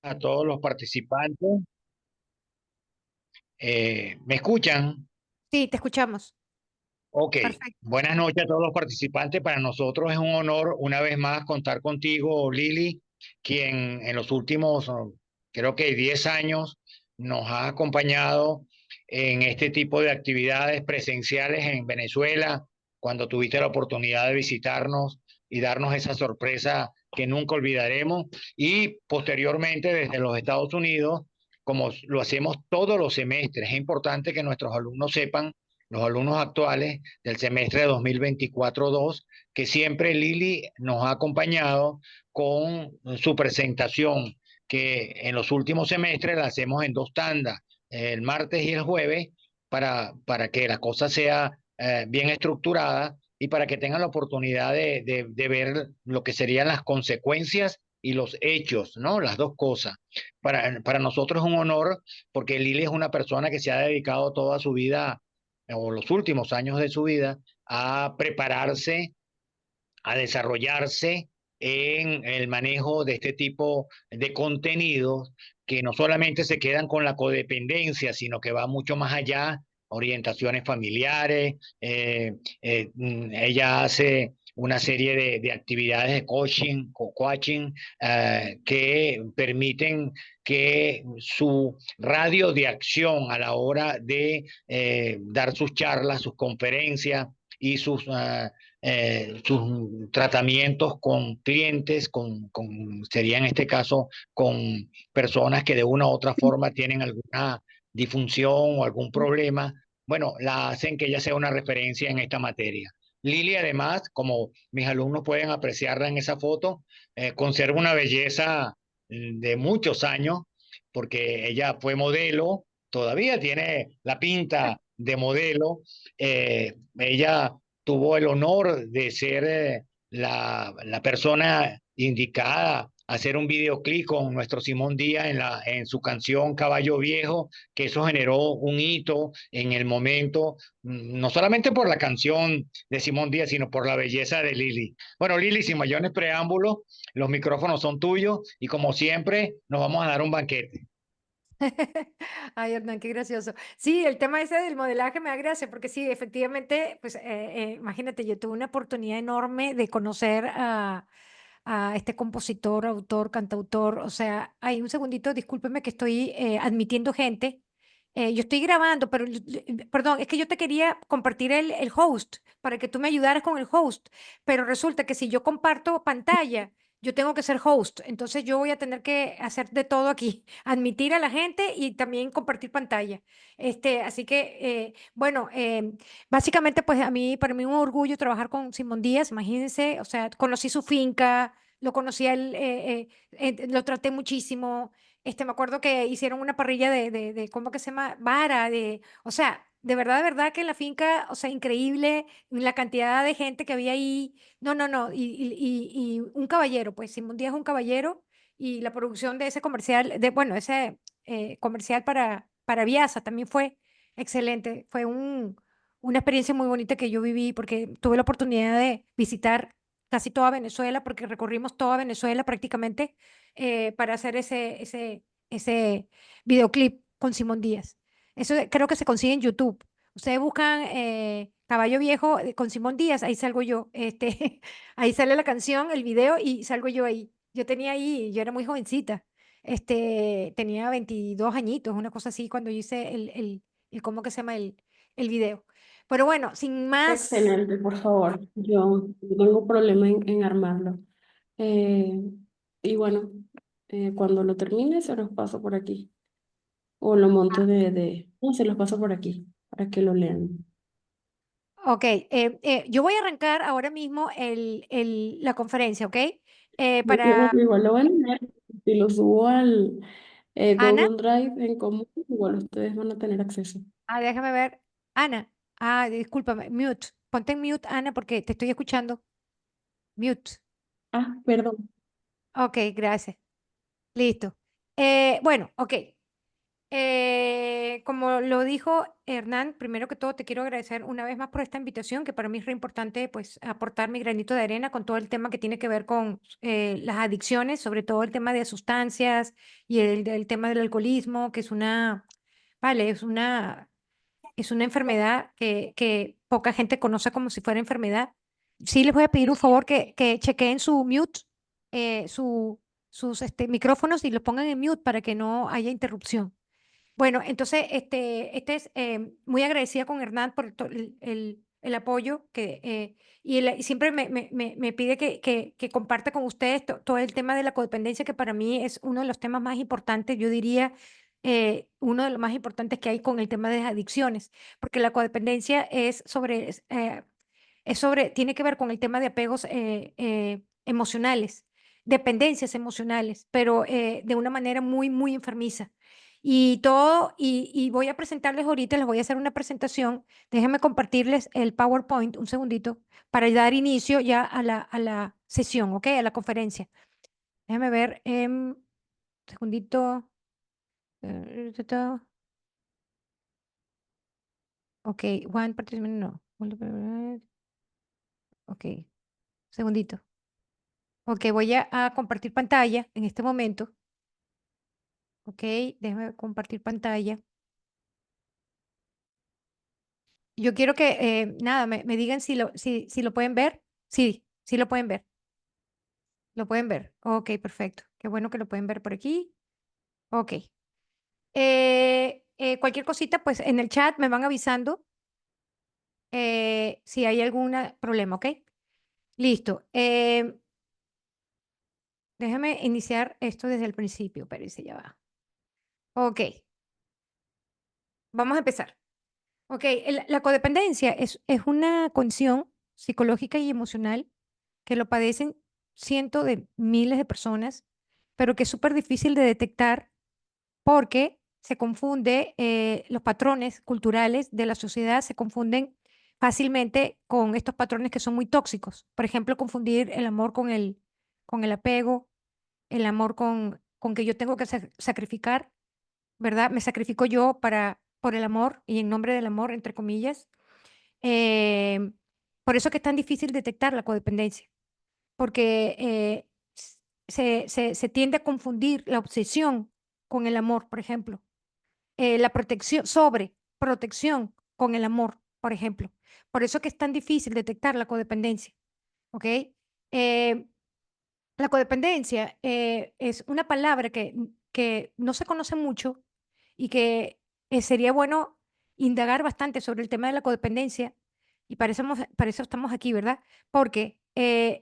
A todos los participantes. ¿Me escuchan? Sí, te escuchamos. Ok. Perfecto. Buenas noches a todos los participantes. Para nosotros es un honor una vez más contar contigo, Lili, quien en los últimos, creo que 10 años nos ha acompañado en este tipo de actividades presenciales en Venezuela, cuando tuviste la oportunidad de visitarnos y darnos esa sorpresa que nunca olvidaremos. Y posteriormente desde los Estados Unidos, como lo hacemos todos los semestres, es importante que nuestros alumnos sepan, los alumnos actuales del semestre de 2024-2, que siempre Lili nos ha acompañado con su presentación, que en los últimos semestres la hacemos en dos tandas, el martes y el jueves, para que la cosa sea bien estructurada y para que tengan la oportunidad de ver lo que serían las consecuencias y los hechos, ¿no? Las dos cosas. Para nosotros es un honor porque Lili es una persona que se ha dedicado toda su vida o los últimos años de su vida a prepararse, a desarrollarse en el manejo de este tipo de contenidos que no solamente se quedan con la codependencia, sino que va mucho más allá, orientaciones familiares. Ella hace una serie de actividades de coaching, que permiten que su radio de acción a la hora de dar sus charlas, sus conferencias y sus tratamientos con clientes, sería en este caso con personas que de una u otra forma tienen alguna disfunción o algún problema, bueno, la hacen que ella sea una referencia en esta materia. Lili, además, como mis alumnos pueden apreciarla en esa foto, conserva una belleza de muchos años, porque ella fue modelo, todavía tiene la pinta de modelo. Ella tuvo el honor de ser la persona indicada a hacer un videoclip con nuestro Simón Díaz en su canción Caballo Viejo, que eso generó un hito en el momento, no solamente por la canción de Simón Díaz, sino por la belleza de Lili. Bueno, Lili, sin mayores preámbulos, los micrófonos son tuyos y como siempre nos vamos a dar un banquete. Ay, Hernán, qué gracioso. Sí, el tema ese del modelaje me da gracia, porque sí, efectivamente, pues imagínate, yo tuve una oportunidad enorme de conocer a este compositor, autor, cantautor. O sea, hay un segundito, discúlpeme que estoy admitiendo gente. Yo estoy grabando, pero, perdón, es que yo te quería compartir el host para que tú me ayudaras con el host, pero resulta que si yo comparto pantalla, yo tengo que ser host, entonces yo voy a tener que hacer de todo aquí, admitir a la gente y también compartir pantalla. Así que, bueno, básicamente, pues para mí un orgullo trabajar con Simón Díaz, imagínense, o sea, conocí su finca, lo conocí a él, lo traté muchísimo. Me acuerdo que hicieron una parrilla ¿cómo que se llama? Vara, o sea, de verdad que la finca, o sea, increíble, la cantidad de gente que había ahí. No, no, no, y un caballero, pues Simón Díaz es un caballero, y la producción de ese comercial, bueno, ese comercial para Viasa también fue excelente. Fue una experiencia muy bonita que yo viví porque tuve la oportunidad de visitar casi toda Venezuela, porque recorrimos toda Venezuela prácticamente para hacer ese videoclip con Simón Díaz. Eso creo que se consigue en YouTube. Ustedes buscan Caballo Viejo con Simón Díaz, ahí salgo yo. Ahí sale la canción, el video y salgo yo ahí. Yo tenía ahí, yo era muy jovencita. Tenía 22 añitos, una cosa así, cuando yo hice ¿cómo que se llama? El video. Pero bueno, sin más. Excelente, por favor. Yo tengo problema en armarlo. Eh, y bueno, cuando lo termine se los paso por aquí. O lo monto no, se los paso por aquí para que lo lean. Ok, yo voy a arrancar ahora mismo la conferencia, ¿ok? Para Igual lo van a leer. Si lo subo al Ana. Google Drive en común, igual ustedes van a tener acceso. Déjame ver. Ana. Discúlpame. Mute. Ponte en mute, Ana, porque te estoy escuchando. Mute. Ah, perdón. Ok, gracias. Listo. Bueno, ok. Como lo dijo Hernán, primero que todo te quiero agradecer una vez más por esta invitación, que para mí es re importante pues aportar mi granito de arena con todo el tema que tiene que ver con las adicciones, sobre todo el tema de sustancias y el tema del alcoholismo, que es vale, es una enfermedad que poca gente conoce como si fuera enfermedad. Sí les voy a pedir un favor que chequeen su mute, sus micrófonos y los pongan en mute para que no haya interrupción. Bueno, entonces, este es muy agradecida con Hernán por el apoyo y siempre me pide que comparta con ustedes todo el tema de la codependencia, que para mí es uno de los temas más importantes, yo diría, uno de los más importantes que hay con el tema de las adicciones, porque la codependencia tiene que ver con el tema de apegos emocionales, dependencias emocionales, pero de una manera muy, muy enfermiza. Y voy a presentarles ahorita, les voy a hacer una presentación. Déjenme compartirles el PowerPoint un segundito para dar inicio ya a la sesión, ¿ok? A la conferencia. Déjenme ver, segundito. Ok, one participant, no. Ok, segundito. Ok, voy a compartir pantalla en este momento. Ok, déjame compartir pantalla. Yo quiero que, nada, me digan si lo pueden ver. Sí, sí lo pueden ver. Lo pueden ver. Ok, perfecto. Qué bueno que lo pueden ver por aquí. Ok. Cualquier cosita, pues en el chat me van avisando si hay algún problema, ¿ok? Listo. Déjame iniciar esto desde el principio, pero ya va. Ok, vamos a empezar. Ok, la codependencia es una condición psicológica y emocional que lo padecen cientos de miles de personas, pero que es súper difícil de detectar porque se confunde, los patrones culturales de la sociedad se confunden fácilmente con estos patrones que son muy tóxicos. Por ejemplo, confundir el amor con el apego, el amor con que yo tengo que sacrificar, ¿verdad? Me sacrifico yo por el amor y en nombre del amor, entre comillas. Em, por eso que es tan difícil detectar la codependencia, porque se tiende a confundir la obsesión con el amor, por ejemplo, la protección, sobre protección con el amor, por ejemplo. Por eso que es tan difícil detectar la codependencia, ¿ok? Eh, la codependencia es una palabra que no se conoce mucho y que sería bueno indagar bastante sobre el tema de la codependencia y para eso estamos aquí, ¿verdad? Porque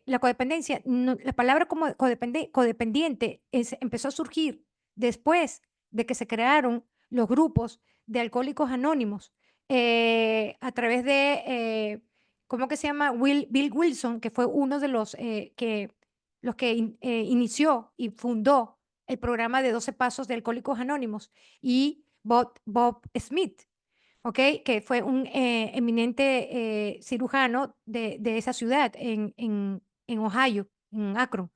la codependencia, la palabra como codependiente empezó a surgir después de que se crearon los grupos de alcohólicos anónimos a través de, ¿cómo que se llama? Bill Wilson, que fue uno de los que inició y fundó el programa de 12 Pasos de Alcohólicos Anónimos, y Bob Smith, ¿ok? Que fue un eminente cirujano de esa ciudad en Ohio, en Akron.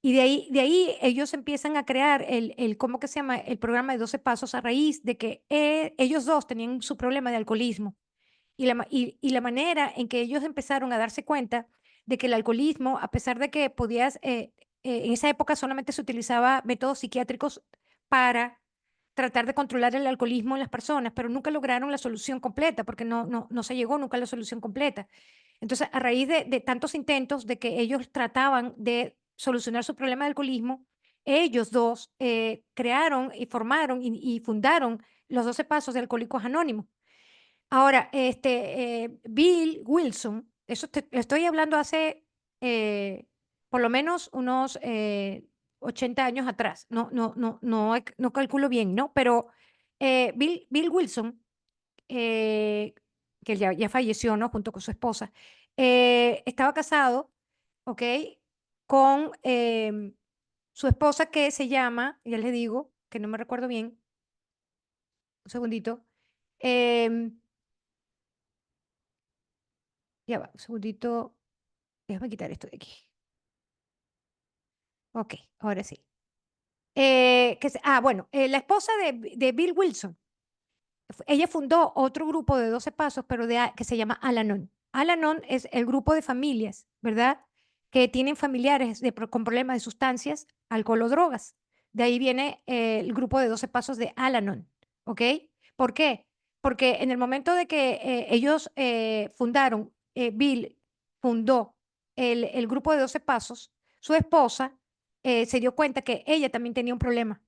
Y de ahí ellos empiezan a crear ¿cómo que se llama? El programa de 12 Pasos a raíz de que ellos dos tenían su problema de alcoholismo y la manera en que ellos empezaron a darse cuenta de que el alcoholismo, a pesar de que en esa época solamente se utilizaba métodos psiquiátricos para tratar de controlar el alcoholismo en las personas, pero nunca lograron la solución completa, porque no se llegó nunca a la solución completa. Entonces, a raíz de tantos intentos de que ellos trataban de solucionar su problema de alcoholismo, ellos dos crearon y formaron y fundaron los 12 Pasos de Alcohólicos Anónimos. Ahora, Bill Wilson, eso te estoy hablando hace por lo menos unos 80 años atrás. No calculo bien, ¿no? Pero Bill Wilson, eh, que ya falleció, ¿no? Junto con su esposa, estaba casado, ¿ok? Con su esposa que se llama, ya les digo, que no me recuerdo bien, un segundito. em, Ya va, un segundito. Déjame quitar esto de aquí. Ok, ahora sí. Bueno, la esposa de Bill Wilson, ella fundó otro grupo de 12 pasos, pero que se llama Al-Anon. Al-Anon es el grupo de familias, ¿verdad? Que tienen familiares con problemas de sustancias, alcohol o drogas. De ahí viene el grupo de 12 pasos de Al-Anon, ¿ok? ¿Por qué? Porque en el momento de que ellos fundaron, Bill fundó el grupo de 12 pasos, su esposa se dio cuenta que ella también tenía un problema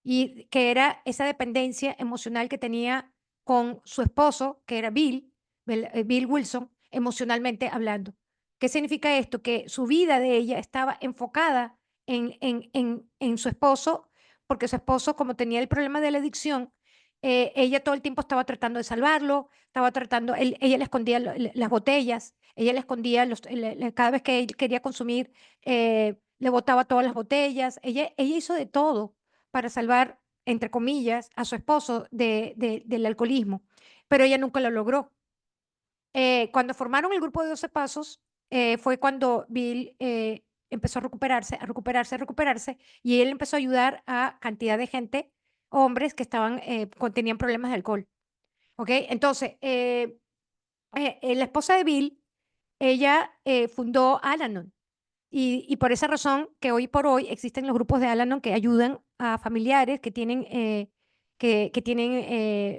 y que era esa dependencia emocional que tenía con su esposo, que era Bill Wilson, emocionalmente hablando. ¿Qué significa esto? Que su vida de ella estaba enfocada en su esposo, porque su esposo, como tenía el problema de la adicción, ella todo el tiempo estaba tratando de salvarlo, estaba tratando, ella le escondía las botellas, ella le escondía cada vez que él quería consumir, le botaba todas las botellas, ella hizo de todo para salvar, entre comillas, a su esposo del alcoholismo, pero ella nunca lo logró. Cuando formaron el grupo de 12 pasos, fue cuando Bill empezó a recuperarse, a recuperarse, a recuperarse, y él empezó a ayudar a cantidad de gente, hombres que tenían problemas de alcohol. ¿Ok? Entonces, la esposa de Bill, ella fundó Al-Anon. Y por esa razón que hoy por hoy existen los grupos de Al-Anon que ayudan a familiares que tienen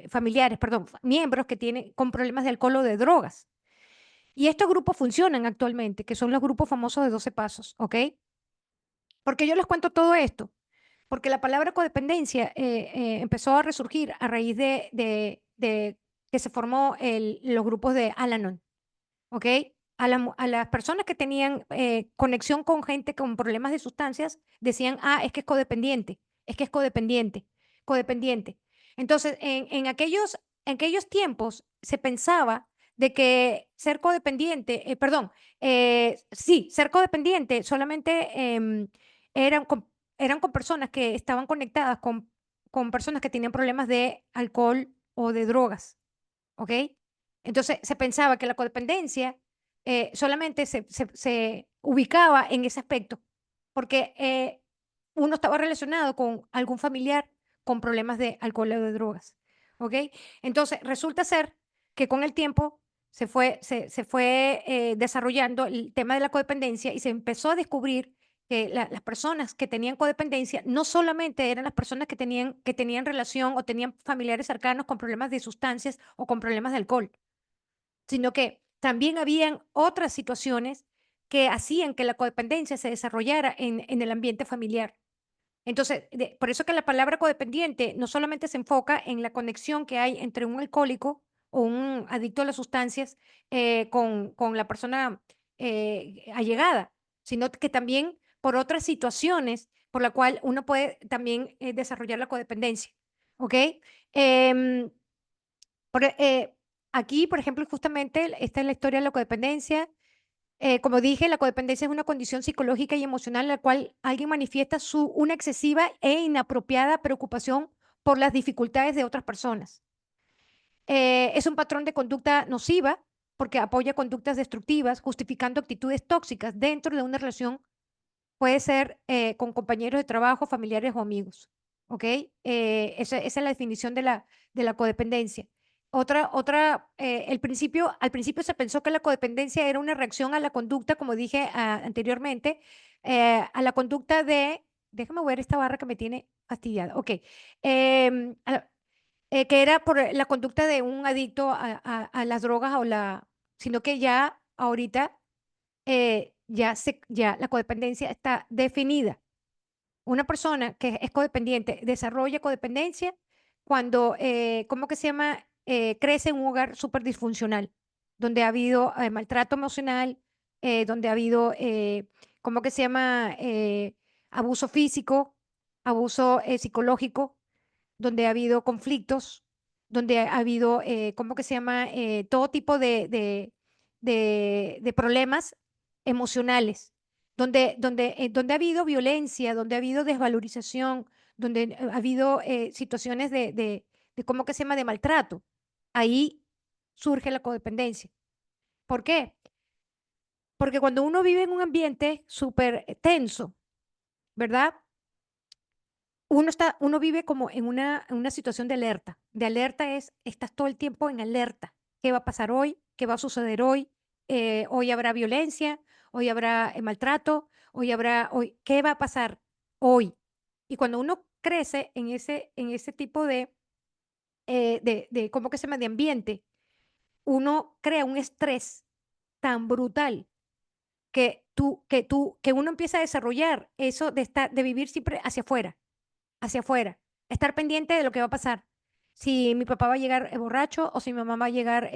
familiares, perdón, miembros que tienen con problemas de alcohol o de drogas. Y estos grupos funcionan actualmente, que son los grupos famosos de 12 pasos, ¿ok? Porque yo les cuento todo esto, porque la palabra codependencia empezó a resurgir a raíz de que se formó los grupos de Al-Anon. ¿Ok? A las personas que tenían conexión con gente con problemas de sustancias, decían, es que es codependiente, es que es codependiente, codependiente. Entonces, en aquellos tiempos se pensaba de que ser codependiente, sí, ser codependiente solamente eran con personas que estaban conectadas con personas que tenían problemas de alcohol o de drogas. ¿Ok? Entonces se pensaba que la codependencia solamente se ubicaba en ese aspecto, porque uno estaba relacionado con algún familiar con problemas de alcohol o de drogas. ¿Ok? Entonces resulta ser que con el tiempo se fue desarrollando el tema de la codependencia y se empezó a descubrir que las personas que tenían codependencia no solamente eran las personas que tenían relación o tenían familiares cercanos con problemas de sustancias o con problemas de alcohol, sino que también habían otras situaciones que hacían que la codependencia se desarrollara en el ambiente familiar. Entonces, por eso que la palabra codependiente no solamente se enfoca en la conexión que hay entre un alcohólico o un adicto a las sustancias con la persona allegada, sino que también por otras situaciones por la cual uno puede también desarrollar la codependencia. ¿Ok? Em, por e Aquí, por ejemplo, justamente esta es la historia de la codependencia. Como dije, la codependencia es una condición psicológica y emocional en la cual alguien manifiesta una excesiva e inapropiada preocupación por las dificultades de otras personas. Es un patrón de conducta nociva porque apoya conductas destructivas, justificando actitudes tóxicas dentro de una relación. Puede ser con compañeros de trabajo, familiares o amigos. ¿Ok? Esa es la definición de la codependencia. Al principio se pensó que la codependencia era una reacción a la conducta, como dije anteriormente, a la conducta déjame ver esta barra que me tiene fastidiada. Ok. Que era por la conducta de un adicto a las drogas sino que ya ahorita ya la codependencia está definida. Una persona que es codependiente desarrolla codependencia cuando, ¿cómo que se llama? Crece en un hogar súper disfuncional, donde ha habido maltrato emocional, donde ha habido, ¿cómo que se llama? Abuso físico, abuso psicológico, donde ha habido conflictos, donde ha habido, ¿cómo que se llama? Todo tipo de problemas emocionales, donde ha habido violencia, donde ha habido desvalorización, donde ha habido situaciones ¿cómo que se llama? De maltrato. Ahí surge la codependencia. ¿Por qué? Porque cuando uno vive en un ambiente súper tenso, ¿verdad? uno vive como en una situación de alerta. De alerta estás todo el tiempo en alerta. ¿Qué va a pasar hoy? ¿Qué va a suceder hoy? Hoy habrá violencia, hoy habrá maltrato, ¿qué va a pasar hoy? Y cuando uno crece en ese tipo ¿cómo que se llama? De ambiente, uno crea un estrés tan brutal que uno empieza a desarrollar eso de vivir siempre hacia afuera, estar pendiente de lo que va a pasar. Si mi papá va a llegar borracho, o si mi mamá va a llegar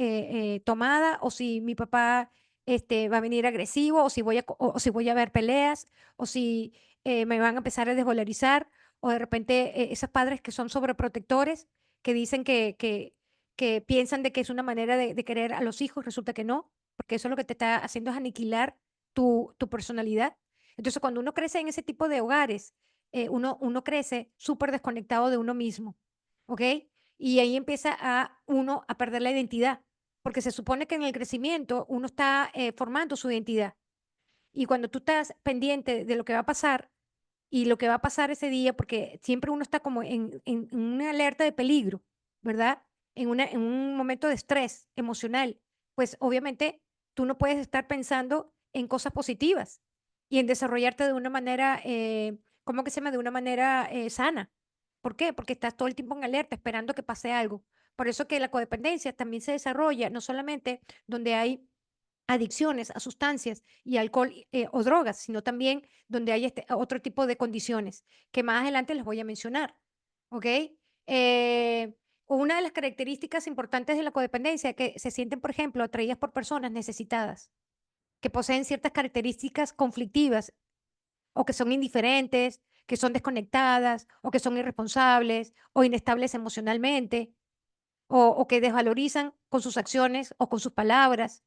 tomada, o si mi papá va a venir agresivo, o si voy a ver peleas, o si me van a empezar a desvalorizar, o de repente esos padres que son sobreprotectores, que dicen que piensan de que es una manera de querer a los hijos, resulta que no, porque eso es lo que te está haciendo es aniquilar tu personalidad. Entonces, cuando uno crece en ese tipo de hogares, uno crece súper desconectado de uno mismo, ¿ok? Y ahí empieza uno a perder la identidad, porque se supone que en el crecimiento uno está formando su identidad. Y cuando tú estás pendiente de lo que va a pasar y lo que va a pasar ese día, porque siempre uno está como en una alerta de peligro, ¿verdad? En un momento de estrés emocional, pues obviamente tú no puedes estar pensando en cosas positivas y en desarrollarte de una manera, ¿cómo que se llama? De una manera sana. ¿Por qué? Porque estás todo el tiempo en alerta, esperando que pase algo. Por eso que la codependencia también se desarrolla, no solamente donde hay adicciones a sustancias y alcohol o drogas, sino también donde hay otro tipo de condiciones que más adelante les voy a mencionar. ¿Ok? Eh, una de las características importantes de la codependencia es que se sienten, por ejemplo, atraídas por personas necesitadas, que poseen ciertas características conflictivas o que son indiferentes, que son desconectadas o que son irresponsables o inestables emocionalmente o que desvalorizan con sus acciones o con sus palabras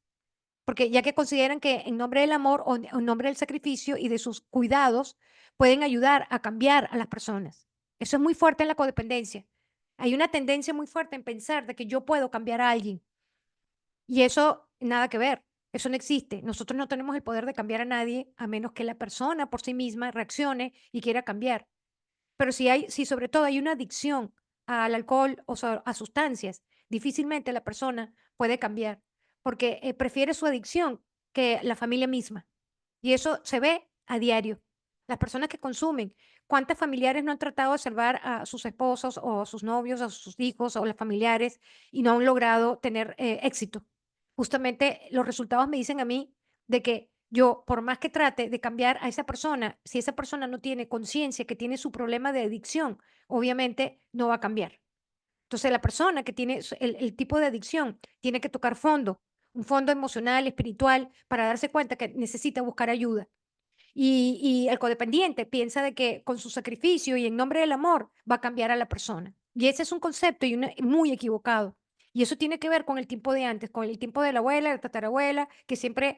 porque ya que consideran que en nombre del amor o en nombre del sacrificio y de sus cuidados pueden ayudar a cambiar a las personas. Eso es muy fuerte en la codependencia. Hay una tendencia muy fuerte en pensar de que yo puedo cambiar a alguien y eso nada que ver. Eso no existe. Nosotros no tenemos el poder de cambiar a nadie a menos que la persona por sí misma reaccione y quiera cambiar. Pero si sobre todo hay una adicción al alcohol o a sustancias, difícilmente la persona puede cambiar, porque prefiere su adicción que la familia misma. Y eso se ve a diario. Las personas que consumen, ¿cuántas familiares no han tratado de salvar a sus esposos o a sus novios, a sus hijos o los familiares y no han logrado tener éxito? Justamente los resultados me dicen a mí de que yo, por más que trate de cambiar a esa persona, si esa persona no tiene conciencia que tiene su problema de adicción, obviamente no va a cambiar. Entonces, la persona que tiene el tipo de adicción tiene que tocar fondo, un fondo emocional, espiritual, para darse cuenta que necesita buscar ayuda. Y el codependiente piensa de que con su sacrificio y en nombre del amor va a cambiar a la persona. Y ese es un concepto muy equivocado. Y eso tiene que ver con el tiempo de antes, con el tiempo de la abuela, la tatarabuela, que siempre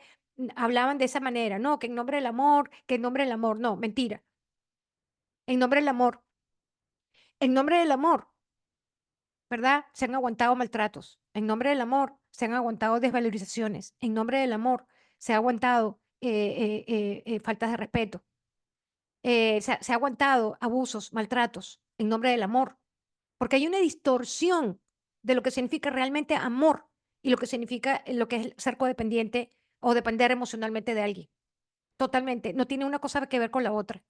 hablaban de esa manera, no, que en nombre del amor, que en nombre del amor, no, mentira, en nombre del amor, en nombre del amor, ¿verdad? Se han aguantado maltratos, en nombre del amor se han aguantado desvalorizaciones, en nombre del amor se ha aguantado faltas de respeto. Se ha aguantado abusos, maltratos en nombre del amor, porque hay una distorsión de lo que significa realmente amor y lo que significa lo que es ser codependiente o depender emocionalmente de alguien. Totalmente, no tiene una cosa que ver con la otra.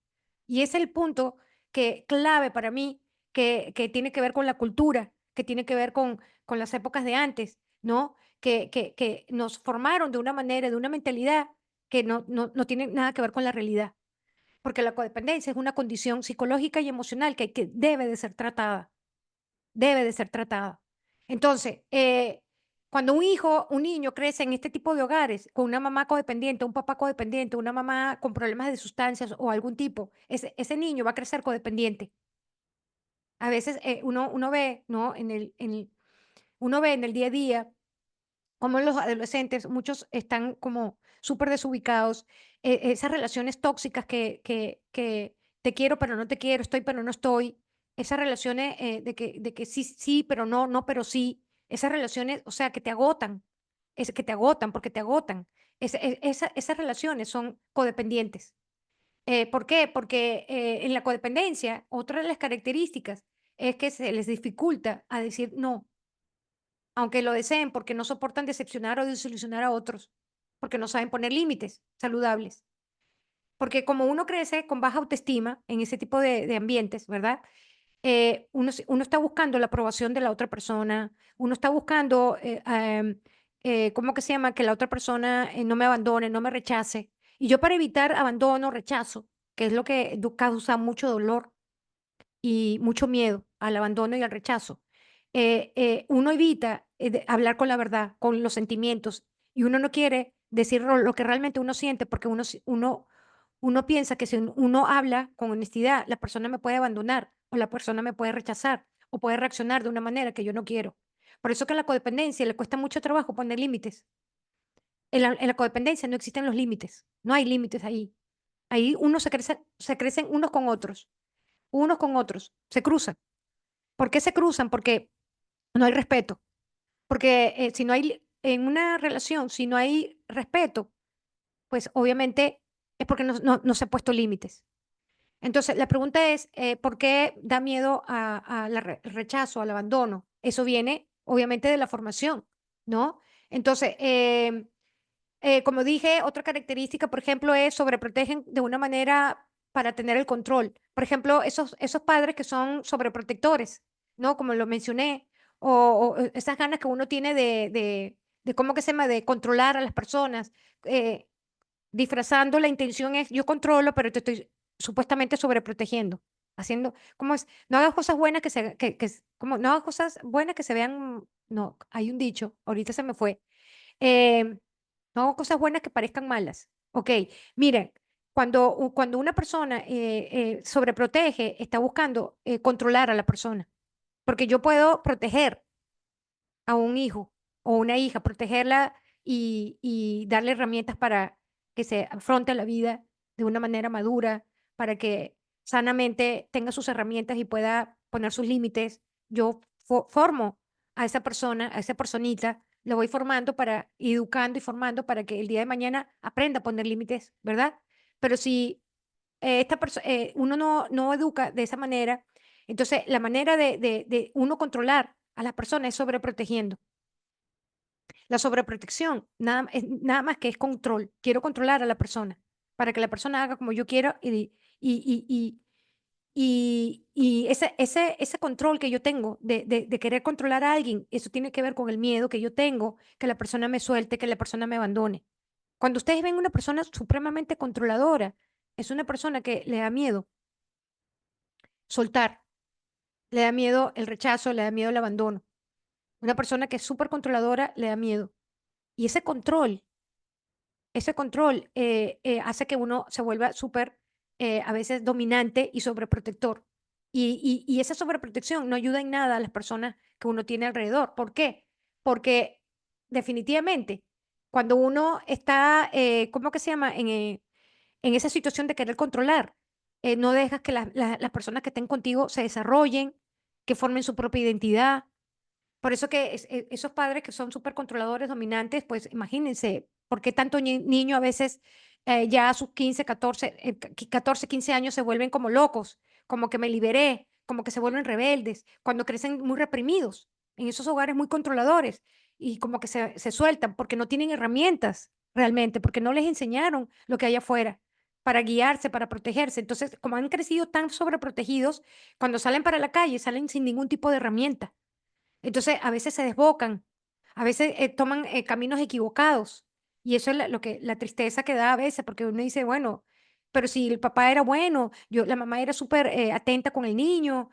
Y es el punto que clave para mí, que tiene que ver con la cultura, que tiene que ver con las épocas de antes, ¿no? Que nos formaron de una manera, de una mentalidad que no tiene nada que ver con la realidad. Porque la codependencia es una condición psicológica y emocional que debe de ser tratada, debe de ser tratada. Entonces, cuando un niño crece en este tipo de hogares, con una mamá codependiente, un papá codependiente, una mamá con problemas de sustancias o algún tipo, ese niño va a crecer codependiente. A veces uno ve, ¿no? Uno ve en el día a día como los adolescentes, muchos están como súper desubicados, esas relaciones tóxicas que te quiero, pero no te quiero, estoy, pero no estoy, esas relaciones de que sí, sí, pero no, no, pero sí, esas relaciones, o sea, que te agotan, que te agotan porque te agotan. Esas relaciones son codependientes. ¿Por qué? Porque en la codependencia, otra de las características es que se les dificulta a decir no, aunque lo deseen, porque no soportan decepcionar o desilusionar a otros, porque no saben poner límites saludables. Porque como uno crece con baja autoestima en ese tipo de ambientes, ¿verdad? Uno está buscando la aprobación de la otra persona, uno está buscando, ¿cómo que se llama? Que la otra persona no me abandone, no me rechace. Y yo para evitar abandono, rechazo, que es lo que causa mucho dolor y mucho miedo al abandono y al rechazo, uno evita hablar con la verdad, con los sentimientos, y uno no quiere decir lo que realmente uno siente porque uno piensa que si uno habla con honestidad, la persona me puede abandonar o la persona me puede rechazar o puede reaccionar de una manera que yo no quiero. Por eso que a la codependencia le cuesta mucho trabajo poner límites. En la codependencia no existen los límites, no hay límites ahí. Ahí uno se crecen unos con otros, se cruzan. ¿Por qué se cruzan? Porque no hay respeto. Porque si no hay, en una relación, si no hay respeto, pues obviamente es porque no se ha puesto límites. Entonces, la pregunta es, ¿por qué da miedo el rechazo, al abandono? Eso viene, obviamente, de la formación, ¿no? Entonces, como dije, otra característica, por ejemplo, es sobreprotegen de una manera para tener el control. Por ejemplo, esos padres que son sobreprotectores, ¿no? Como lo mencioné, o esas ganas que uno tiene de ¿cómo que se llama? De controlar a las personas. eh, Disfrazando, la intención es yo controlo, pero te estoy supuestamente sobreprotegiendo, haciendo, ¿cómo es? No hagas cosas buenas como no hagas cosas buenas que se vean, no, hay un dicho, ahorita se me fue, em, no hago cosas buenas que parezcan malas. Okey, miren, cuando una persona, sobreprotege, está buscando, controlar a la persona, porque yo puedo proteger a un hijo o una hija, protegerla y darle herramientas para que se afronte la vida de una manera madura, para que sanamente tenga sus herramientas y pueda poner sus límites. Yo formo a esa persona, a esa personita, lo voy formando para educando y formando para que el día de mañana aprenda a poner límites, ¿verdad? Pero si uno no educa de esa manera, entonces la manera de uno controlar a las personas es sobreprotegiendo. La sobreprotección, es nada más que es control. Quiero controlar a la persona, para que la persona haga como yo quiero y ese control que yo tengo de querer controlar a alguien, eso tiene que ver con el miedo que yo tengo, que la persona me suelte, que la persona me abandone. Cuando ustedes ven una persona supremamente controladora, es una persona que le da miedo soltar, le da miedo el rechazo, le da miedo el abandono. Una persona que es súper controladora le da miedo. Y ese control hace que uno se vuelva súper, a veces dominante y sobreprotector. Y esa sobreprotección no ayuda en nada a las personas que uno tiene alrededor. ¿Por qué? Porque definitivamente cuando uno está, ¿cómo que se llama? En esa situación de querer controlar, no dejas que las personas que estén contigo se desarrollen, que formen su propia identidad. Por eso que esos padres que son súper controladores, dominantes, pues imagínense, ¿por qué tanto niño a veces ya a sus 15, 14, 14, 15 años se vuelven como locos, como que me liberé, como que se vuelven rebeldes, cuando crecen muy reprimidos, en esos hogares muy controladores y como que se sueltan porque no tienen herramientas realmente, porque no les enseñaron lo que hay afuera para guiarse, para protegerse. Entonces, como han crecido tan sobreprotegidos, cuando salen para la calle, salen sin ningún tipo de herramienta. Entonces, a veces se desbocan, a veces, toman, caminos equivocados, y eso es la tristeza que da a veces, porque uno dice: "Bueno, pero si el papá era bueno, la mamá era súper, atenta con el niño,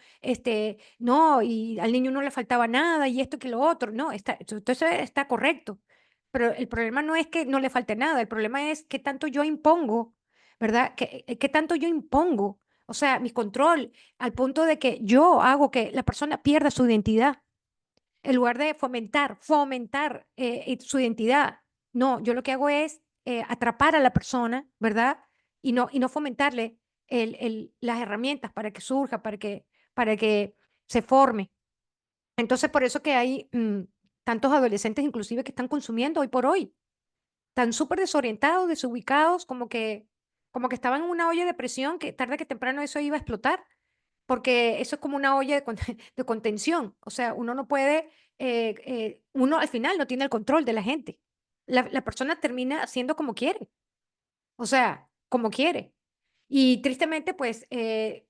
no, y al niño no le faltaba nada, y esto que lo otro". No, todo eso está correcto, pero el problema no es que no le falte nada, el problema es qué tanto yo impongo, ¿verdad? Qué tanto yo impongo, o sea, mi control, al punto de que yo hago que la persona pierda su identidad. En lugar de fomentar, su identidad. No, yo lo que hago es, atrapar a la persona, ¿verdad? Y no fomentarle las herramientas para que surja, para que se forme. Entonces, por eso que hay, tantos adolescentes, inclusive, que están consumiendo hoy por hoy. Están súper desorientados, desubicados, como que como que estaban en una olla de presión que tarde que temprano eso iba a explotar, porque eso es como una olla de contención. O sea, uno no puede, uno al final no tiene el control de la gente. La persona termina haciendo como quiere, o sea, como quiere. Y tristemente, pues,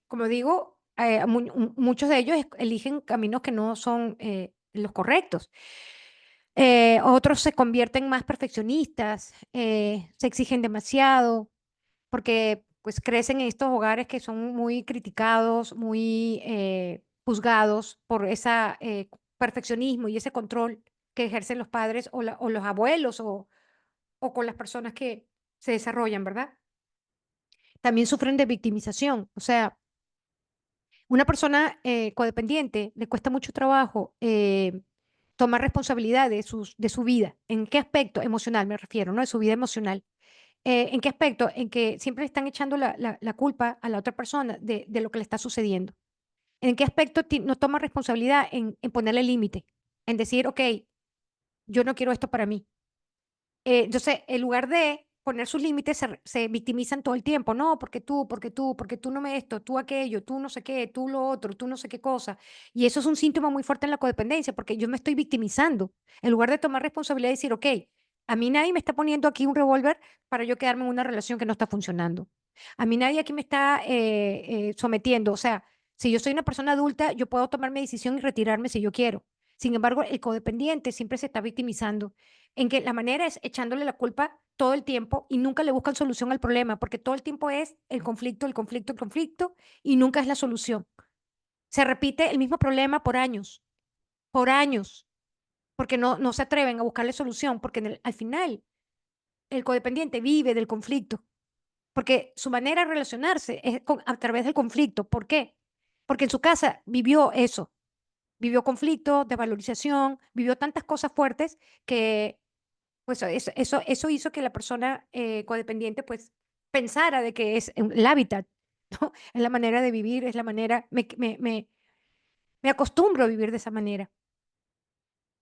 como digo, muchos de ellos eligen caminos que no son los correctos. Otros se convierten más perfeccionistas, se exigen demasiado, porque pues crecen en estos hogares que son muy criticados, muy juzgados por ese perfeccionismo y ese control que ejercen los padres o los abuelos o con las personas que se desarrollan, ¿verdad? También sufren de victimización, o sea, una persona codependiente le cuesta mucho trabajo tomar responsabilidad de su vida. ¿En qué aspecto? Emocional me refiero, ¿no? De su vida emocional. ¿En qué aspecto? En que siempre le están echando la culpa a la otra persona de lo que le está sucediendo. ¿En qué aspecto no toma responsabilidad en ponerle límite? En decir, ok, yo no quiero esto para mí. Entonces, en lugar de poner sus límites, se victimizan todo el tiempo. No, porque tú no me esto, tú aquello, tú no sé qué, tú lo otro, tú no sé qué cosa. Y eso es un síntoma muy fuerte en la codependencia, porque yo me estoy victimizando. En lugar de tomar responsabilidad y decir, ok, a mí nadie me está poniendo aquí un revólver para yo quedarme en una relación que no está funcionando. A mí nadie aquí me está sometiendo. O sea, si yo soy una persona adulta, yo puedo tomar mi decisión y retirarme si yo quiero. Sin embargo, el codependiente siempre se está victimizando en que la manera es echándole la culpa todo el tiempo y nunca le buscan solución al problema, porque todo el tiempo es el conflicto, el conflicto, el conflicto y nunca es la solución. Se repite el mismo problema por años, porque no se atreven a buscarle solución, porque al final el codependiente vive del conflicto, porque su manera de relacionarse es a través del conflicto. ¿Por qué? Porque en su casa vivió eso, vivió conflicto, desvalorización, vivió tantas cosas fuertes que pues eso hizo que la persona, codependiente, pues, pensara de que es el hábitat, ¿no? Es la manera de vivir, es la manera me acostumbro a vivir de esa manera,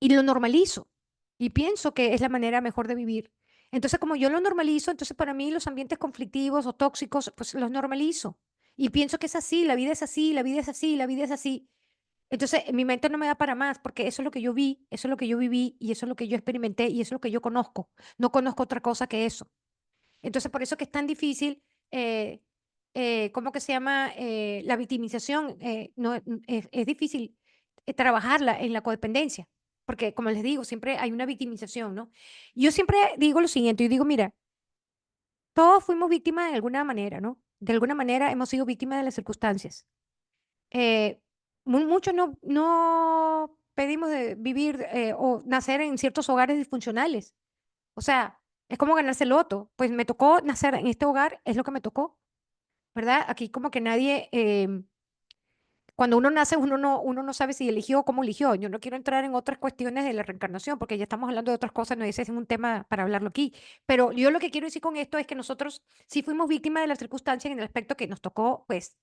y lo normalizo, y pienso que es la manera mejor de vivir. Entonces, como yo lo normalizo, entonces para mí los ambientes conflictivos o tóxicos, pues, los normalizo, y pienso que es así, la vida es así, la vida es así, la vida es así. Entonces, mi mente no me da para más, porque eso es lo que yo vi, eso es lo que yo viví, y eso es lo que yo experimenté, y eso es lo que yo conozco. No conozco otra cosa que eso. Entonces, por eso que es tan difícil, ¿cómo que se llama? La victimización, no, es difícil trabajarla en la codependencia, porque como les digo, siempre hay una victimización, ¿no? Yo siempre digo lo siguiente, yo digo, mira, todos fuimos víctimas de alguna manera, ¿no? De alguna manera hemos sido víctimas de las circunstancias. Eh, muchos no pedimos de vivir o nacer en ciertos hogares disfuncionales. O sea, es como ganarse el loto. Pues me tocó nacer en este hogar, es lo que me tocó, ¿verdad? Aquí como que nadie, cuando uno nace, uno no sabe si eligió o cómo eligió. Yo no quiero entrar en otras cuestiones de la reencarnación, porque ya estamos hablando de otras cosas, no ese es un tema para hablarlo aquí. Pero yo lo que quiero decir con esto es que nosotros sí fuimos víctimas de las circunstancias en el aspecto que nos tocó, pues,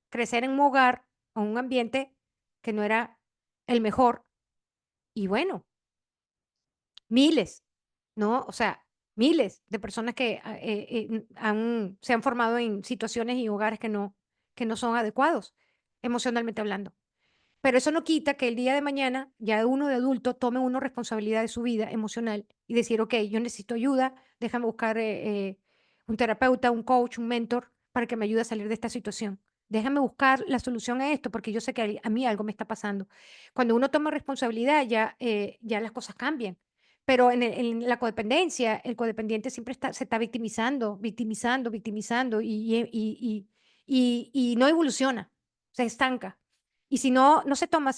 crecer en un hogar o un ambiente que no era el mejor. Y bueno, miles, ¿no? O sea, miles de personas que se han formado en situaciones y hogares que no son adecuados, emocionalmente hablando. Pero eso no quita que el día de mañana, ya uno de adulto, tome uno responsabilidad de su vida emocional y decir, ok, yo necesito ayuda, déjame buscar un terapeuta, un coach, un mentor para que me ayude a salir de esta situación. Déjame buscar la solución a esto porque yo sé que a mí algo me está pasando. Cuando uno toma responsabilidad, ya las cosas cambian. Pero en la codependencia, el codependiente siempre se está victimizando, victimizando, victimizando y no evoluciona, se estanca. Y si no se toma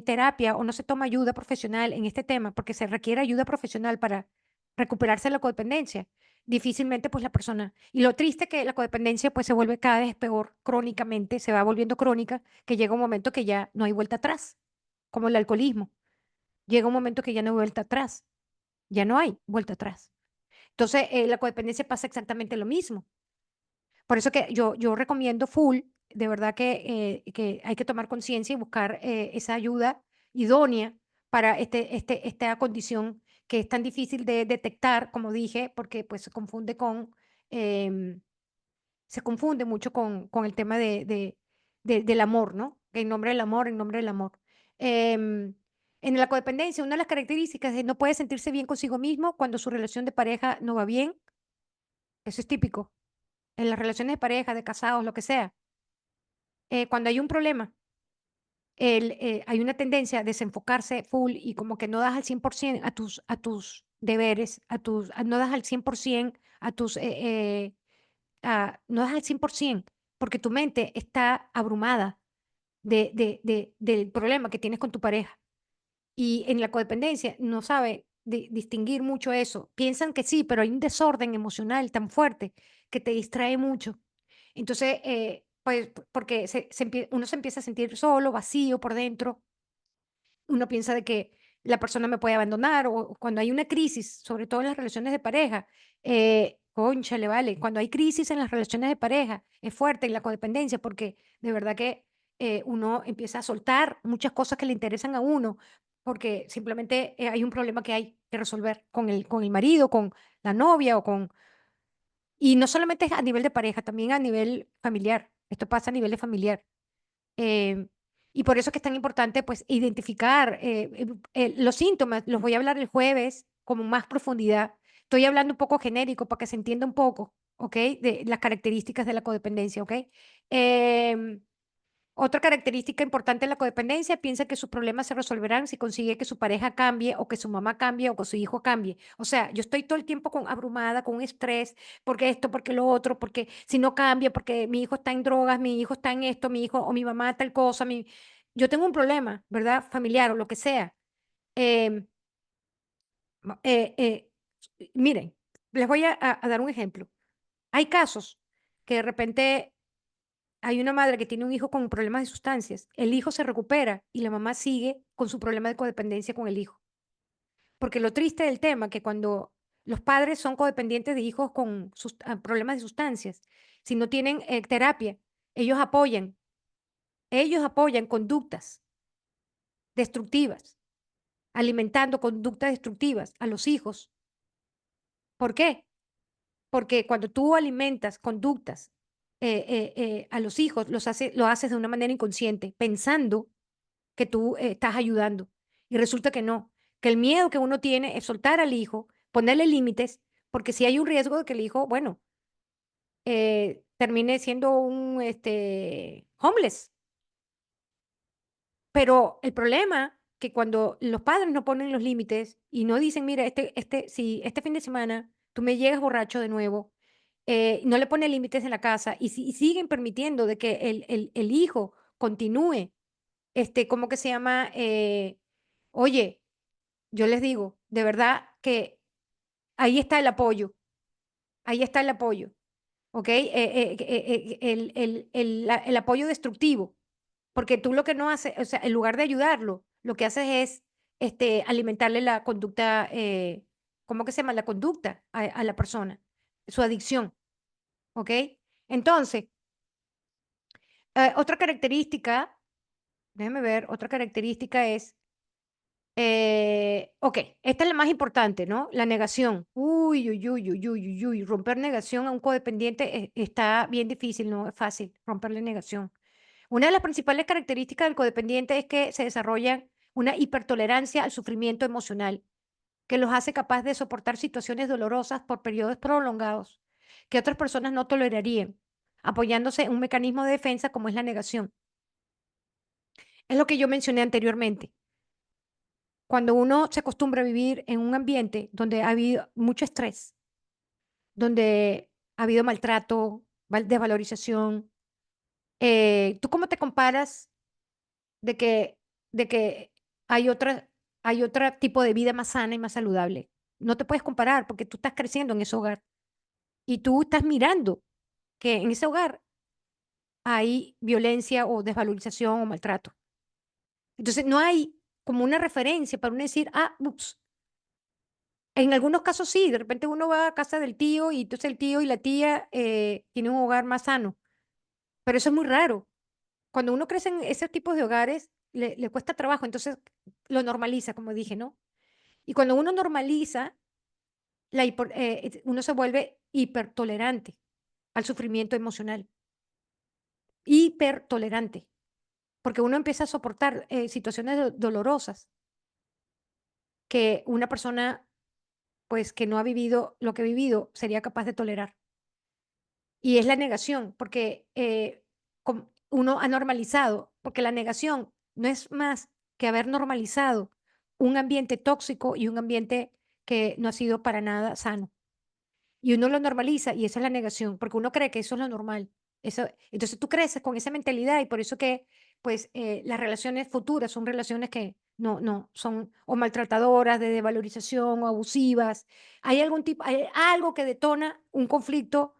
terapia o no se toma ayuda profesional en este tema, porque se requiere ayuda profesional para recuperarse de la codependencia, difícilmente pues la persona. Y lo triste que la codependencia pues se vuelve cada vez peor crónicamente, se va volviendo crónica, que llega un momento que ya no hay vuelta atrás, como el alcoholismo. Llega un momento que ya no hay vuelta atrás, ya no hay vuelta atrás. Entonces, la codependencia pasa exactamente lo mismo. Por eso que yo recomiendo full, de verdad que hay que tomar conciencia y buscar esa ayuda idónea para esta condición que es tan difícil de detectar, como dije, porque pues se confunde con, em, se confunde mucho con el tema del amor, ¿no? En nombre del amor, en nombre del amor. En la codependencia, una de las características es no puede sentirse bien consigo mismo cuando su relación de pareja no va bien. Eso es típico. En las relaciones de pareja, de casados, lo que sea. Cuando hay un problema, hay una tendencia a desenfocarse full y como que no das al 100% a tus deberes, no das al 100% a tus, no das al 100% porque tu mente está abrumada del problema que tienes con tu pareja. Y en la codependencia no sabe distinguir mucho eso. Piensan que sí, pero hay un desorden emocional tan fuerte que te distrae mucho. Entonces, pues, porque uno se empieza a sentir solo, vacío por dentro. Uno piensa de que la persona me puede abandonar o cuando hay una crisis, sobre todo en las relaciones de pareja, cónchale, vale, cuando hay crisis en las relaciones de pareja, es fuerte en la codependencia porque de verdad que uno empieza a soltar muchas cosas que le interesan a uno porque simplemente hay un problema que hay que resolver con el marido, con la novia o con... Y no solamente es a nivel de pareja, también a nivel familiar. Esto pasa a nivel de familiar. Em, y por eso es que es tan importante, pues, identificar, los síntomas. Los voy a hablar el jueves con más profundidad. Estoy hablando un poco genérico para que se entienda un poco, ¿ok? De las características de la codependencia, ¿ok? Em, Otra característica importante de la codependencia, piensa que sus problemas se resolverán si consigue que su pareja cambie o que su mamá cambie o que su hijo cambie. O sea, yo estoy todo el tiempo abrumada, con estrés, porque esto, porque lo otro, porque si no cambia, porque mi hijo está en drogas, mi hijo está en esto, mi hijo o mi mamá tal cosa. Yo tengo un problema, ¿verdad? Familiar o lo que sea. Em, ma- eh, eh, Miren, les voy a dar un ejemplo. Hay casos que de repente hay una madre que tiene un hijo con problemas de sustancias, el hijo se recupera y la mamá sigue con su problema de codependencia con el hijo. Porque lo triste del tema que cuando los padres son codependientes de hijos con problemas de sustancias, si no tienen terapia, ellos apoyan conductas destructivas, alimentando conductas destructivas a los hijos. ¿Por qué? Porque cuando tú alimentas conductas a los hijos, lo haces de una manera inconsciente, pensando que tú estás ayudando. Y resulta que no, que el miedo que uno tiene es soltar al hijo, ponerle límites, porque si hay un riesgo de que el hijo, bueno, termine siendo un homeless. Pero el problema que cuando los padres no ponen los límites y no dicen, mira, si este fin de semana tú me llegas borracho de nuevo, no le pone límites en la casa y siguen permitiendo de que el hijo continúe, ¿cómo que se llama? Oye, yo les digo, de verdad que ahí está el apoyo, ahí está el apoyo, ¿ok? El apoyo destructivo, porque tú lo que no haces, o sea, en lugar de ayudarlo, lo que haces es alimentarle la conducta, ¿cómo que se llama? La conducta a la persona, su adicción, ¿ok? Entonces, otra característica, déjame ver, otra característica es okey, esta es la más importante, ¿no? La negación. Uy, uy, uy, uy, uy, uy, uy, romper negación a un codependiente está bien difícil, no es fácil romperle negación. Una de las principales características del codependiente es que se desarrolla una hipertolerancia al sufrimiento emocional, que los hace capaz de soportar situaciones dolorosas por periodos prolongados, que otras personas no tolerarían, apoyándose en un mecanismo de defensa como es la negación. Es lo que yo mencioné anteriormente. Cuando uno se acostumbra a vivir en un ambiente donde ha habido mucho estrés, donde ha habido maltrato, desvalorización, ¿tú cómo te comparas de que, de que hay otro tipo de vida más sana y más saludable? No te puedes comparar porque tú estás creciendo en ese hogar y tú estás mirando que en ese hogar hay violencia o desvalorización o maltrato. Entonces no hay como una referencia para uno decir, ah, ups. En algunos casos sí, de repente uno va a casa del tío y entonces el tío y la tía tienen un hogar más sano, pero eso es muy raro. Cuando uno crece en esos tipos de hogares, le cuesta trabajo, entonces lo normaliza, como dije, ¿no? Y cuando uno normaliza, uno se vuelve hipertolerante. al sufrimiento emocional. Hipertolerante, porque uno empieza a soportar situaciones dolorosas que una persona, pues, que no ha vivido lo que he vivido, sería capaz de tolerar. Y es la negación, porque uno ha normalizado, porque la negación no es más que haber normalizado un ambiente tóxico y un ambiente que no ha sido para nada sano. Y uno lo normaliza y esa es la negación, porque uno cree que eso es lo normal. Eso, entonces tú creces con esa mentalidad y por eso que pues las relaciones futuras son relaciones que no son o maltratadoras, de desvalorización o abusivas. Hay algún tipo, hay algo que detona un conflicto,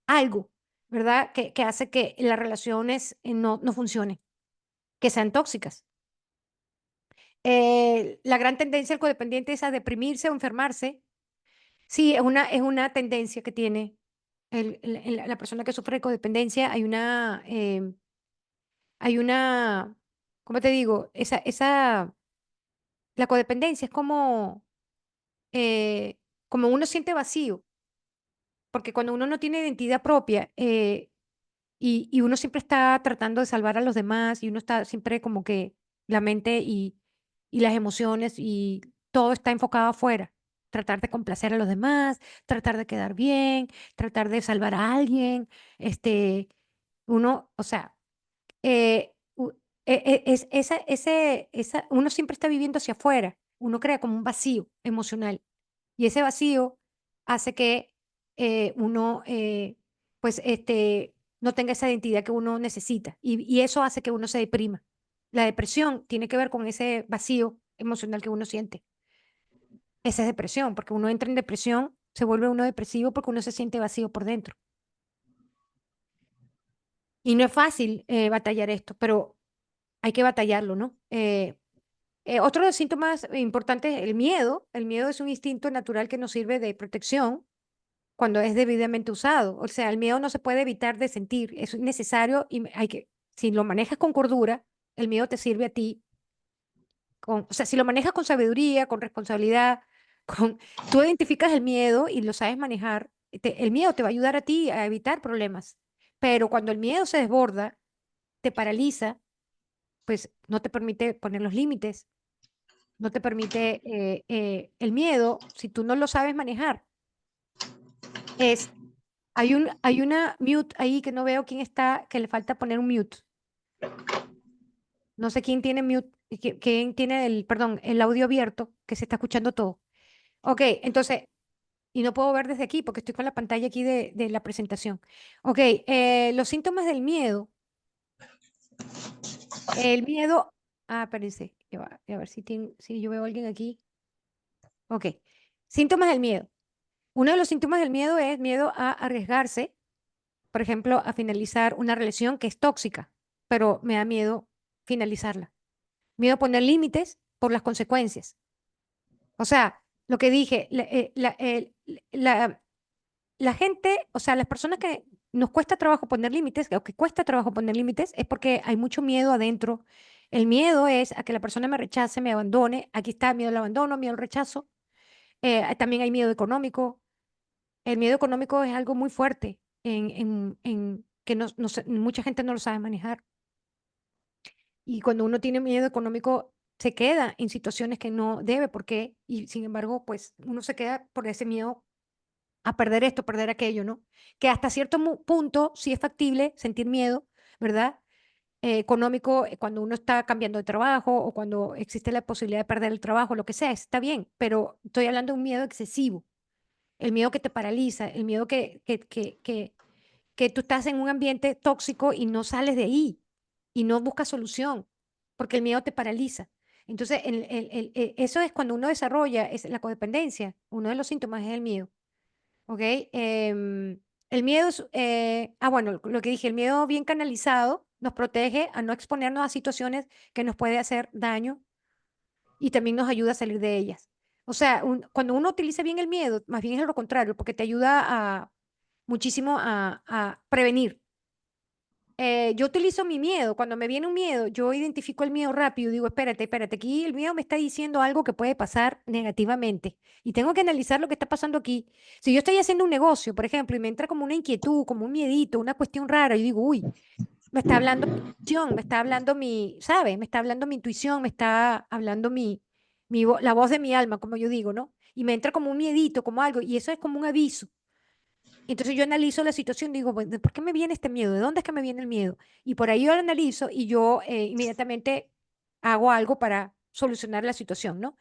algo, ¿verdad? Que hace que las relaciones no funcionen, que sean tóxicas. La gran tendencia del codependiente es a deprimirse o enfermarse. Sí, es una tendencia que tiene la persona que sufre de codependencia. Hay una, ¿cómo te digo? La codependencia es eh, como uno siente vacío, porque cuando uno no tiene identidad propia y uno siempre está tratando de salvar a los demás y uno está siempre como que la mente y las emociones y todo está enfocado afuera. Tratar de complacer a los demás, tratar de quedar bien, tratar de salvar a alguien, o sea, eh, u es uno siempre está viviendo hacia afuera, uno crea como un vacío emocional, y ese vacío hace que, uno, pues, no tenga esa identidad que uno necesita, y eso hace que uno se deprima. La depresión tiene que ver con ese vacío emocional que uno siente. Esa es depresión, porque uno entra en depresión, se vuelve uno depresivo porque uno se siente vacío por dentro. Y no es fácil, batallar esto, pero hay que batallarlo, ¿no? Otro de los síntomas importantes es el miedo. El miedo es un instinto natural que nos sirve de protección cuando es debidamente usado. O sea, el miedo no se puede evitar de sentir, es necesario y si lo manejas con cordura, el miedo te sirve a ti. O sea, si lo manejas con sabiduría, con responsabilidad, tú identificas el miedo y lo sabes manejar, el miedo te va a ayudar a ti a evitar problemas. Pero cuando el miedo se desborda, te paraliza, pues no te permite poner los límites, no te permite, el miedo, si tú no lo sabes manejar, es, hay una mute ahí que no veo quién está, que le falta poner un mute. No sé quién tiene mute, quién tiene perdón, el audio abierto, que se está escuchando todo. Ok, entonces, y no puedo ver desde aquí porque estoy con la pantalla aquí de la presentación. Ok, los síntomas del miedo. El miedo, espérense, a ver si yo veo a alguien aquí. Ok, síntomas del miedo. Uno de los síntomas del miedo es miedo a arriesgarse, por ejemplo, a finalizar una relación que es tóxica, pero me da miedo finalizarla. Miedo a poner límites por las consecuencias. O sea, lo que dije, la gente, o sea, las personas que nos cuesta trabajo poner límites, o que cuesta trabajo poner límites, es porque hay mucho miedo adentro. El miedo es a que la persona me rechace, me abandone. Aquí está miedo al abandono, miedo al rechazo. También hay miedo económico. El miedo económico es algo muy fuerte que mucha gente no lo sabe manejar. Y cuando uno tiene miedo económico, se queda en situaciones que no debe, porque, y sin embargo, pues uno se queda por ese miedo a perder esto, perder aquello, ¿no? Que hasta cierto punto sí es factible sentir miedo, ¿verdad? Económico, cuando uno está cambiando de trabajo o cuando existe la posibilidad de perder el trabajo, lo que sea, está bien, pero estoy hablando de un miedo excesivo, el miedo que te paraliza, el miedo que tú estás en un ambiente tóxico y no sales de ahí y no buscas solución, porque el miedo te paraliza. Entonces, eso es cuando uno desarrolla la codependencia, uno de los síntomas es el miedo. ¿Ok? El miedo es, bueno, lo que dije, el miedo bien canalizado nos protege a no exponernos a situaciones que nos puede hacer daño y también nos ayuda a salir de ellas. O sea, cuando uno utiliza bien el miedo, más bien es lo contrario, porque te ayuda muchísimo a prevenir. Yo utilizo mi miedo. Cuando me viene un miedo, yo identifico el miedo rápido. Digo, espérate, espérate, aquí el miedo me está diciendo algo que puede pasar negativamente. Y tengo que analizar lo que está pasando aquí. Si yo estoy haciendo un negocio, por ejemplo, y me entra como una inquietud, como un miedito, una cuestión rara, yo digo, uy, me está hablando mi intuición, me está hablando mi, ¿sabes? Me está hablando mi intuición, me está hablando la voz de mi alma, como yo digo, ¿no? Y me entra como un miedito, como algo, y eso es como un aviso. Entonces yo analizo la situación, digo, "Bueno, ¿por qué me viene este miedo? ¿De dónde es que me viene el miedo?" Y por ahí yo lo analizo y yo inmediatamente hago algo para solucionar la situación, ¿no?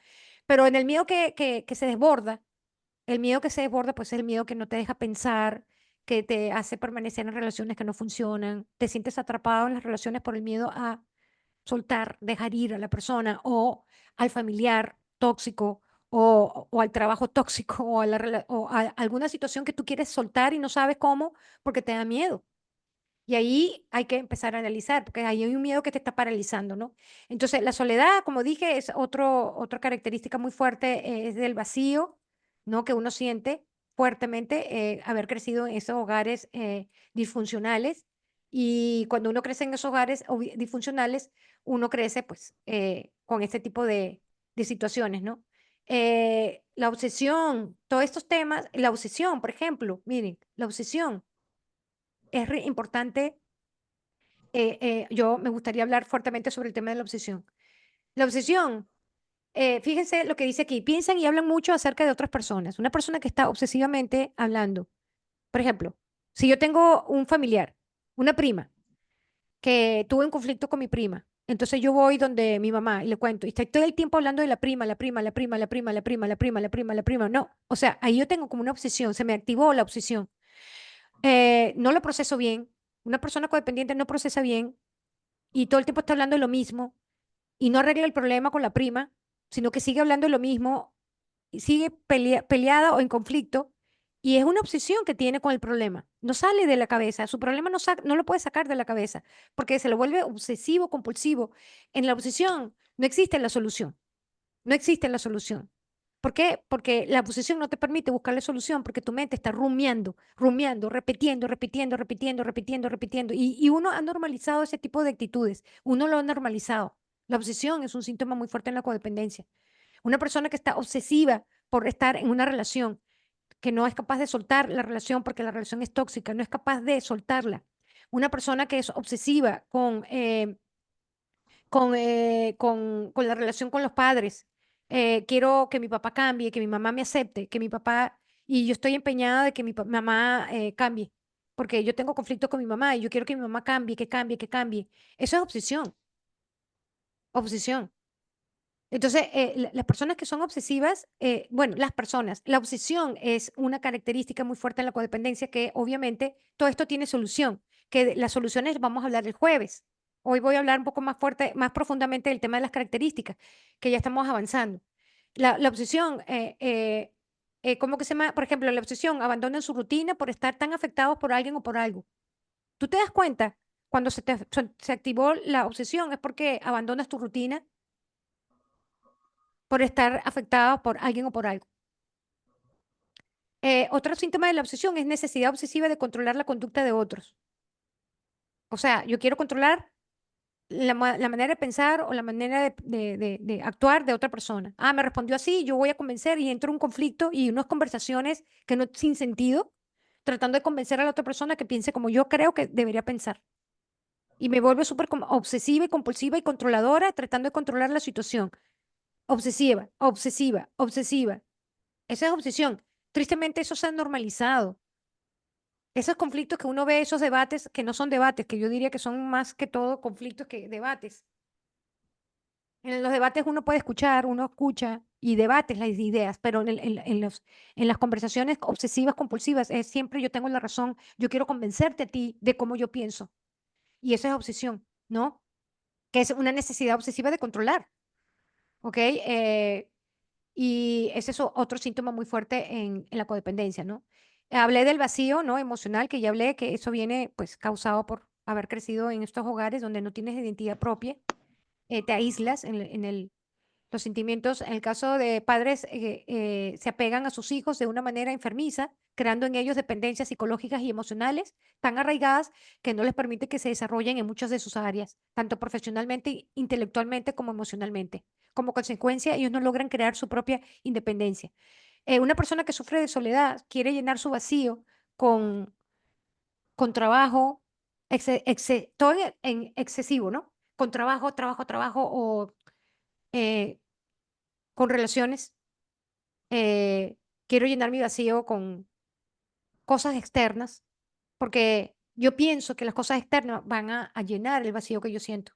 Pero en el miedo que se desborda, el miedo que se desborda, pues es el miedo que no te deja pensar, que te hace permanecer en relaciones que no funcionan, te sientes atrapado en las relaciones por el miedo a soltar, dejar ir a la persona o al familiar tóxico o al trabajo tóxico o a alguna situación que tú quieres soltar y no sabes cómo porque te da miedo. Y ahí hay que empezar a analizar, porque ahí hay un miedo que te está paralizando, ¿no? Entonces, la soledad, como dije, es otra característica muy fuerte, es del vacío, ¿no? Que uno siente fuertemente haber crecido en esos hogares disfuncionales. Y cuando uno crece en esos hogares disfuncionales, uno crece, pues, con este tipo de situaciones, ¿no? La obsesión, todos estos temas, la obsesión, por ejemplo, miren, la obsesión es importante yo me gustaría hablar fuertemente sobre el tema de la obsesión. La obsesión, fíjense lo que dice aquí, piensan y hablan mucho acerca de otras personas. Una persona que está obsesivamente hablando, por ejemplo, si yo tengo un familiar, una prima, que tuve un conflicto con mi prima, entonces yo voy donde mi mamá y le cuento, y estoy todo el tiempo hablando de la prima, la prima, la prima, la prima, la prima, la prima, la prima, la prima, no, o sea, ahí yo tengo como una obsesión, se me activó la obsesión. No lo proceso bien, una persona codependiente no procesa bien y todo el tiempo está hablando de lo mismo y no arregla el problema con la prima, sino que sigue hablando de lo mismo y sigue peleada o en conflicto y es una obsesión que tiene con el problema. No sale de la cabeza, su problema no lo puede sacar de la cabeza porque se lo vuelve obsesivo, compulsivo. En la obsesión no existe la solución, no existe la solución. ¿Por qué? Porque la obsesión no te permite buscarle solución porque tu mente está rumiando, rumiando, repitiendo, repitiendo, repitiendo, repitiendo, repitiendo. Y uno ha normalizado ese tipo de actitudes. Uno lo ha normalizado. La obsesión es un síntoma muy fuerte en la codependencia. Una persona que está obsesiva por estar en una relación, que no es capaz de soltar la relación porque la relación es tóxica, no es capaz de soltarla. Una persona que es obsesiva con la relación con los padres. Quiero que mi papá cambie, que mi mamá me acepte, que mi papá, y yo estoy empeñada de que mi mamá cambie, porque yo tengo conflicto con mi mamá y yo quiero que mi mamá cambie, que cambie, que cambie. Eso es obsesión, obsesión. Entonces, las personas que son obsesivas, bueno, las personas, la obsesión es una característica muy fuerte en la codependencia que obviamente todo esto tiene solución, que las soluciones vamos a hablar el jueves. Hoy voy a hablar un poco más fuerte, más profundamente del tema de las características, que ya estamos avanzando. La obsesión, ¿cómo que se llama? Por ejemplo, la obsesión, abandonan su rutina por estar tan afectados por alguien o por algo. ¿Tú te das cuenta? Cuando se activó la obsesión es porque abandonas tu rutina por estar afectada por alguien o por algo. Otro síntoma de la obsesión es necesidad obsesiva de controlar la conducta de otros. O sea, yo quiero controlar la manera de pensar o la manera de actuar de otra persona. Ah, me respondió así, yo voy a convencer y entro en un conflicto y unas conversaciones que no sin sentido, tratando de convencer a la otra persona que piense como yo creo que debería pensar. Y me vuelvo súper obsesiva y compulsiva y controladora, tratando de controlar la situación. Obsesiva, obsesiva, obsesiva. Esa es obsesión. Tristemente eso se ha normalizado. Esos conflictos que uno ve, esos debates que no son debates, que yo diría que son más que todo conflictos que debates. En los debates uno puede escuchar, uno escucha y debates las ideas, pero en las conversaciones obsesivas, compulsivas, es siempre yo tengo la razón, yo quiero convencerte a ti de cómo yo pienso. Y eso es obsesión, ¿no? Que es una necesidad obsesiva de controlar, ¿ok? Y ese es otro síntoma muy fuerte en la codependencia, ¿no? Hablé del vacío, ¿no? Emocional, que ya hablé, que eso viene, pues, causado por haber crecido en estos hogares donde no tienes identidad propia, te aíslas los sentimientos. En el caso de padres, se apegan a sus hijos de una manera enfermiza, creando en ellos dependencias psicológicas y emocionales tan arraigadas que no les permite que se desarrollen en muchas de sus áreas, tanto profesionalmente, intelectualmente como emocionalmente. Como consecuencia, ellos no logran crear su propia independencia. Una persona que sufre de soledad quiere llenar su vacío con, con trabajo, todo en excesivo, ¿no? Con trabajo, trabajo, trabajo o eh, con relaciones. Quiero llenar mi vacío con cosas externas, porque yo pienso que las cosas externas van a llenar el vacío que yo siento.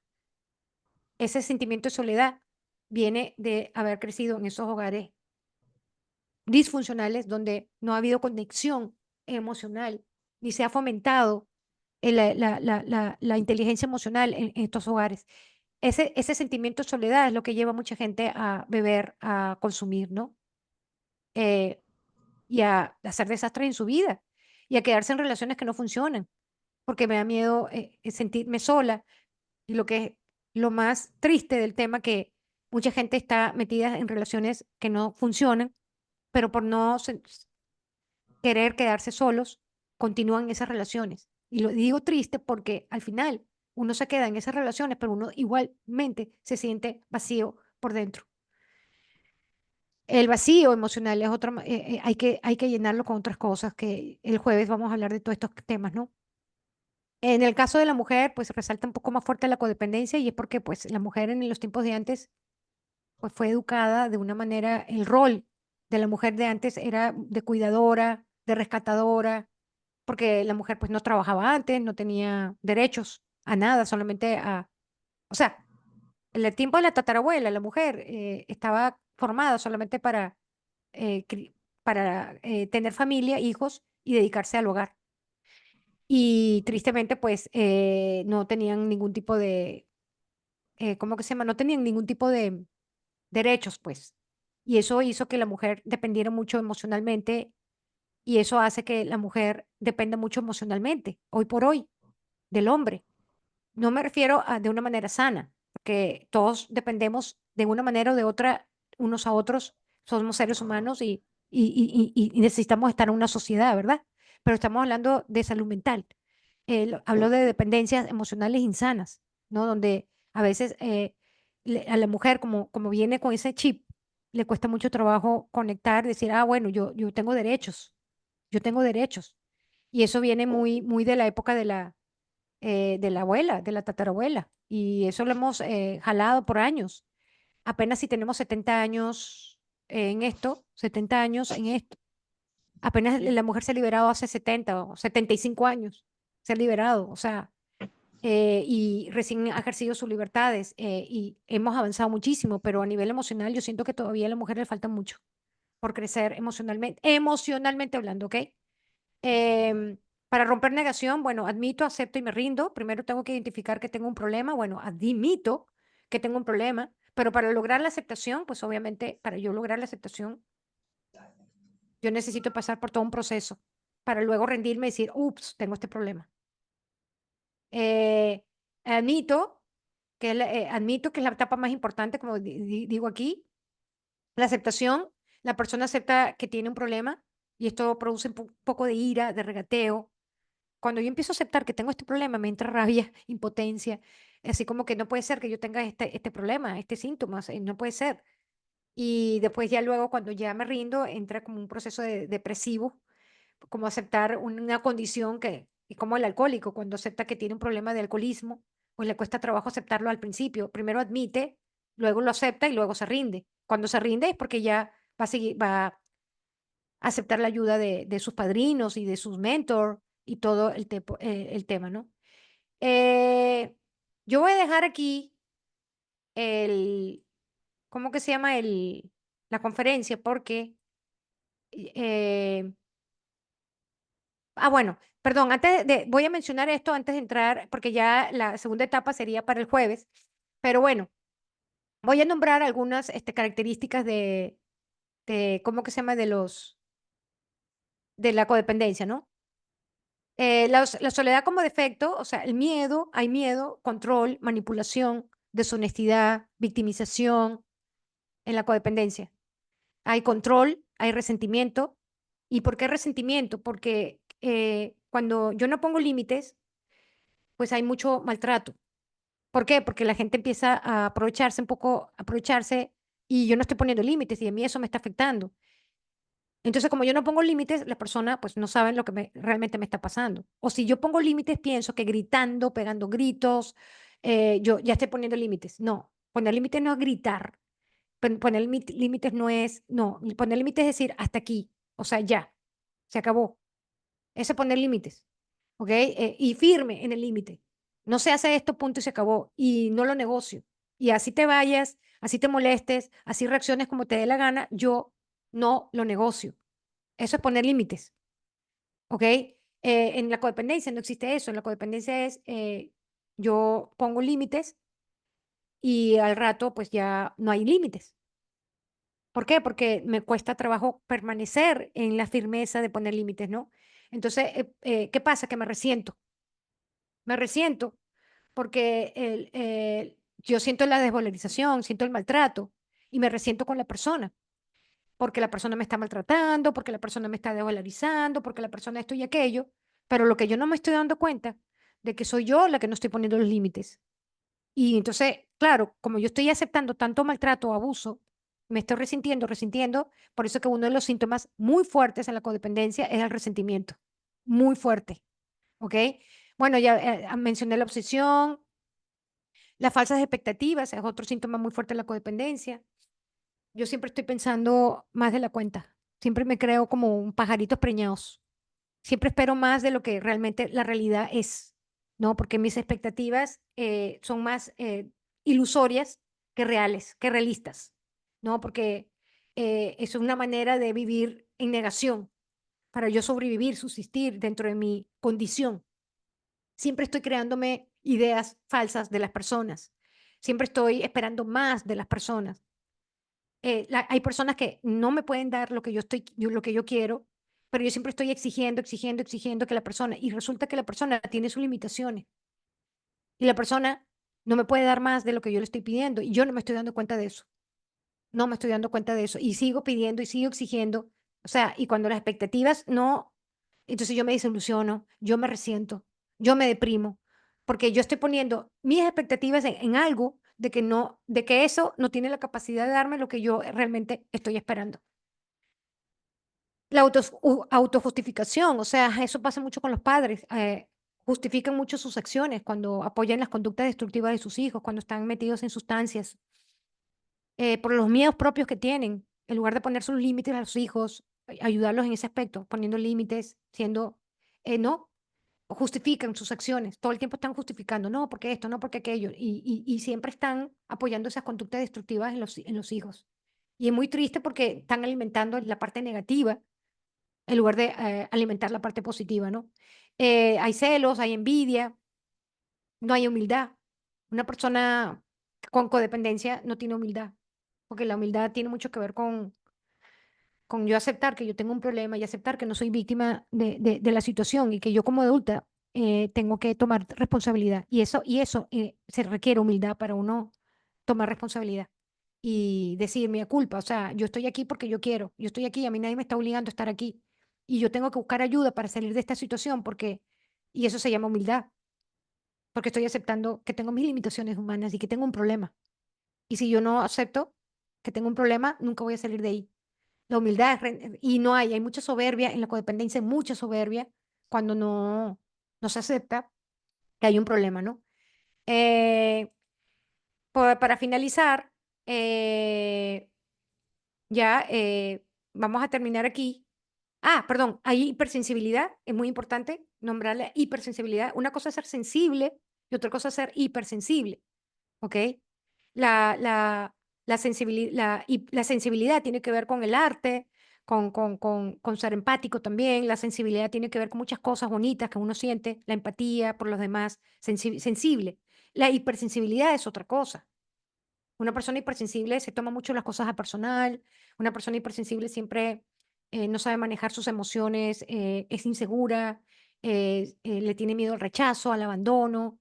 Ese sentimiento de soledad viene de haber crecido en esos hogares disfuncionales donde no ha habido conexión emocional, ni se ha fomentado la inteligencia emocional en estos hogares. Ese sentimiento de soledad es lo que lleva a mucha gente a beber, a consumir, ¿no? Y a hacer desastres en su vida y a quedarse en relaciones que no funcionan, porque me da miedo sentirme sola. Y lo que es lo más triste del tema, que mucha gente está metida en relaciones que no funcionan, pero por no querer quedarse solos, continúan esas relaciones. Y lo digo triste porque al final uno se queda en esas relaciones, pero uno igualmente se siente vacío por dentro. El vacío emocional es otro, hay que llenarlo con otras cosas, que el jueves vamos a hablar de todos estos temas, ¿no? En el caso de la mujer, pues resalta un poco más fuerte la codependencia y es porque pues la mujer en los tiempos de antes pues fue educada de una manera, el rol de la mujer de antes era de cuidadora, de rescatadora, porque la mujer pues no trabajaba antes, no tenía derechos a nada, solamente o sea, en el tiempo de la tatarabuela, la mujer estaba formada solamente eh, cri- para tener familia, hijos y dedicarse al hogar. Y tristemente, pues no tenían ningún tipo de, ¿cómo que se llama? No tenían ningún tipo de derechos, pues. Y eso hizo que la mujer dependiera mucho emocionalmente y eso hace que la mujer dependa mucho emocionalmente, hoy por hoy, del hombre. No me refiero a de una manera sana, porque todos dependemos de una manera o de otra unos a otros, somos seres humanos y necesitamos estar en una sociedad, ¿verdad? Pero estamos hablando de salud mental. Hablo de dependencias emocionales insanas, ¿no? Donde a veces a la mujer, como viene con ese chip, le cuesta mucho trabajo conectar, decir, ah, bueno, yo tengo derechos, yo tengo derechos. Y eso viene muy, muy de la época de la abuela, de la tatarabuela. Y eso lo hemos jalado por años. Apenas si tenemos 70 años en esto, 70 años en esto. Apenas la mujer se ha liberado hace 70 o 75 años. Se ha liberado, o sea, y recién ha ejercido sus libertades y hemos avanzado muchísimo, pero a nivel emocional yo siento que todavía a la mujer le falta mucho por crecer emocionalmente hablando, ¿ok? Em, para romper negación, bueno, admito, acepto y me rindo. Primero tengo que identificar que tengo un problema. Bueno, admito que tengo un problema, pero para lograr la aceptación, pues obviamente, para yo lograr la aceptación, yo necesito pasar por todo un proceso para luego rendirme y decir, ups, tengo este problema. Eh, admito admito que es la etapa más importante, como digo aquí, la aceptación. La persona acepta que tiene un problema y esto produce un poco de ira, de regateo. Cuando yo empiezo a aceptar que tengo este problema, me entra rabia, impotencia, así como que no puede ser que yo tenga este problema, este síntoma, o sea, no puede ser. Y después ya luego, cuando ya me rindo, entra como un proceso depresivo, como aceptar una condición que, y como el alcohólico, cuando acepta que tiene un problema de alcoholismo, pues le cuesta trabajo aceptarlo al principio. Primero admite, luego lo acepta y luego se rinde. Cuando se rinde es porque ya va a seguir, va a aceptar la ayuda de sus padrinos y de sus mentors y todo el tema, ¿no? Eh, yo voy a dejar aquí el, ¿cómo que se llama? La conferencia porque, eh, bueno, perdón, voy a mencionar esto antes de entrar, porque ya la segunda etapa sería para el jueves, pero bueno, voy a nombrar algunas características ¿cómo que se llama? De la codependencia, ¿no? La soledad como defecto, o sea, el miedo, hay miedo, control, manipulación, deshonestidad, victimización en la codependencia. Hay control, hay resentimiento, ¿Y por qué resentimiento? Porque cuando yo no pongo límites, pues hay mucho maltrato. ¿Por qué? Porque la gente empieza a aprovecharse un poco, aprovecharse y yo no estoy poniendo límites y a mí eso me está afectando. Entonces, como yo no pongo límites, la persona pues no sabe lo que realmente me está pasando. O si yo pongo límites, pienso que gritando, pegando gritos, yo ya estoy poniendo límites. No, poner límites no es gritar. Poner límites no es, no, poner límites es decir, hasta aquí, o sea, ya, se acabó. Eso es poner límites, ¿ok? Y firme en el límite. No se hace esto, punto y se acabó. Y no lo negocio. Y así te vayas, así te molestes, así reacciones como te dé la gana, yo no lo negocio. Eso es poner límites, ¿ok? En la codependencia no existe eso. En la codependencia es, yo pongo límites y al rato pues ya no hay límites. ¿Por qué? Porque me cuesta trabajo permanecer en la firmeza de poner límites, ¿no? Entonces, ¿qué pasa? Que me resiento. Me resiento porque yo siento la desvalorización, siento el maltrato y me resiento con la persona, porque la persona me está maltratando, porque la persona me está desvalorizando, porque la persona esto y aquello, pero lo que yo no me estoy dando cuenta de que soy yo la que no estoy poniendo los límites. Y entonces, claro, como yo estoy aceptando tanto maltrato o abuso, me estoy resintiendo, resintiendo, por eso que uno de los síntomas muy fuertes en la codependencia es el resentimiento, muy fuerte, ¿ok? Bueno, ya mencioné la obsesión, las falsas expectativas es otro síntoma muy fuerte de la codependencia. Yo siempre estoy pensando más de la cuenta, siempre me creo como un pajaritos preñados, siempre espero más de lo que realmente la realidad es, ¿no? Porque mis expectativas son más ilusorias que reales, que realistas, ¿no? Porque es una manera de vivir en negación para yo sobrevivir, subsistir dentro de mi condición. Siempre estoy creándome ideas falsas de las personas. Siempre estoy esperando más de las personas. Hay personas que no me pueden dar lo que lo que yo quiero, pero yo siempre estoy exigiendo, exigiendo, exigiendo que la persona, y resulta que la persona tiene sus limitaciones y la persona no me puede dar más de lo que yo le estoy pidiendo y yo no me estoy dando cuenta de eso. No me estoy dando cuenta de eso y sigo pidiendo y sigo exigiendo. O sea, y cuando las expectativas no, entonces yo me desilusiono, yo me resiento, yo me deprimo, porque yo estoy poniendo mis expectativas en algo de que no, de que eso no tiene la capacidad de darme lo que yo realmente estoy esperando. La autojustificación, o sea, eso pasa mucho con los padres. Justifican mucho sus acciones cuando apoyan las conductas destructivas de sus hijos, cuando están metidos en sustancias, por los miedos propios que tienen, en lugar de poner sus límites a los hijos, ayudarlos en ese aspecto, poniendo límites, siendo, no, justifican sus acciones, todo el tiempo están justificando, no, porque esto, no, porque aquello, y siempre están apoyando esas conductas destructivas en los hijos. Y es muy triste porque están alimentando la parte negativa en lugar de alimentar la parte positiva, ¿no? Hay celos, hay envidia, no hay humildad. Una persona con codependencia no tiene humildad, porque la humildad tiene mucho que ver con yo aceptar que yo tengo un problema y aceptar que no soy víctima de la situación y que yo como adulta tengo que tomar responsabilidad. Y eso se requiere humildad para uno tomar responsabilidad y decir, mi culpa, o sea, yo estoy aquí porque yo quiero, yo estoy aquí, a mí nadie me está obligando a estar aquí y yo tengo que buscar ayuda para salir de esta situación porque, y eso se llama humildad, porque estoy aceptando que tengo mis limitaciones humanas y que tengo un problema. Y si yo no acepto que tengo un problema, nunca voy a salir de ahí. La humildad, y no hay mucha soberbia en la codependencia, mucha soberbia cuando no se acepta que hay un problema, ¿no? Eh, para finalizar, ya vamos a terminar aquí. Ah, perdón, hay hipersensibilidad, es muy importante nombrarle hipersensibilidad. Una cosa es ser sensible y otra cosa es ser hipersensible, ¿ok? La sensibilidad tiene que ver con el arte, con ser empático también. La sensibilidad tiene que ver con muchas cosas bonitas que uno siente, la empatía por los demás, sensible. La hipersensibilidad es otra cosa. Una persona hipersensible se toma mucho las cosas a personal, una persona hipersensible siempre no sabe manejar sus emociones, es insegura, le tiene miedo al rechazo, al abandono.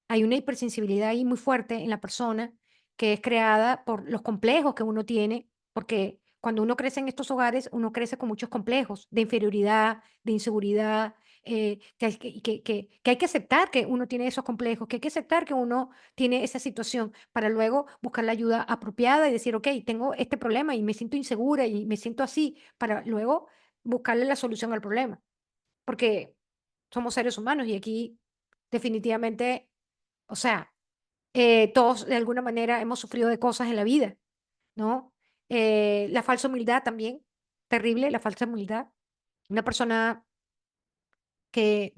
Hay una hipersensibilidad ahí muy fuerte en la persona que es creada por los complejos que uno tiene, porque cuando uno crece en estos hogares, uno crece con muchos complejos de inferioridad, de inseguridad, que hay que aceptar que uno tiene esos complejos, que hay que aceptar que uno tiene esa situación para luego buscar la ayuda apropiada y decir, ok, tengo este problema y me siento insegura y me siento así, para luego buscarle la solución al problema, porque somos seres humanos y aquí definitivamente, o sea, todos de alguna manera hemos sufrido de cosas en la vida, ¿no? La falsa humildad también, terrible, la falsa humildad. Una persona que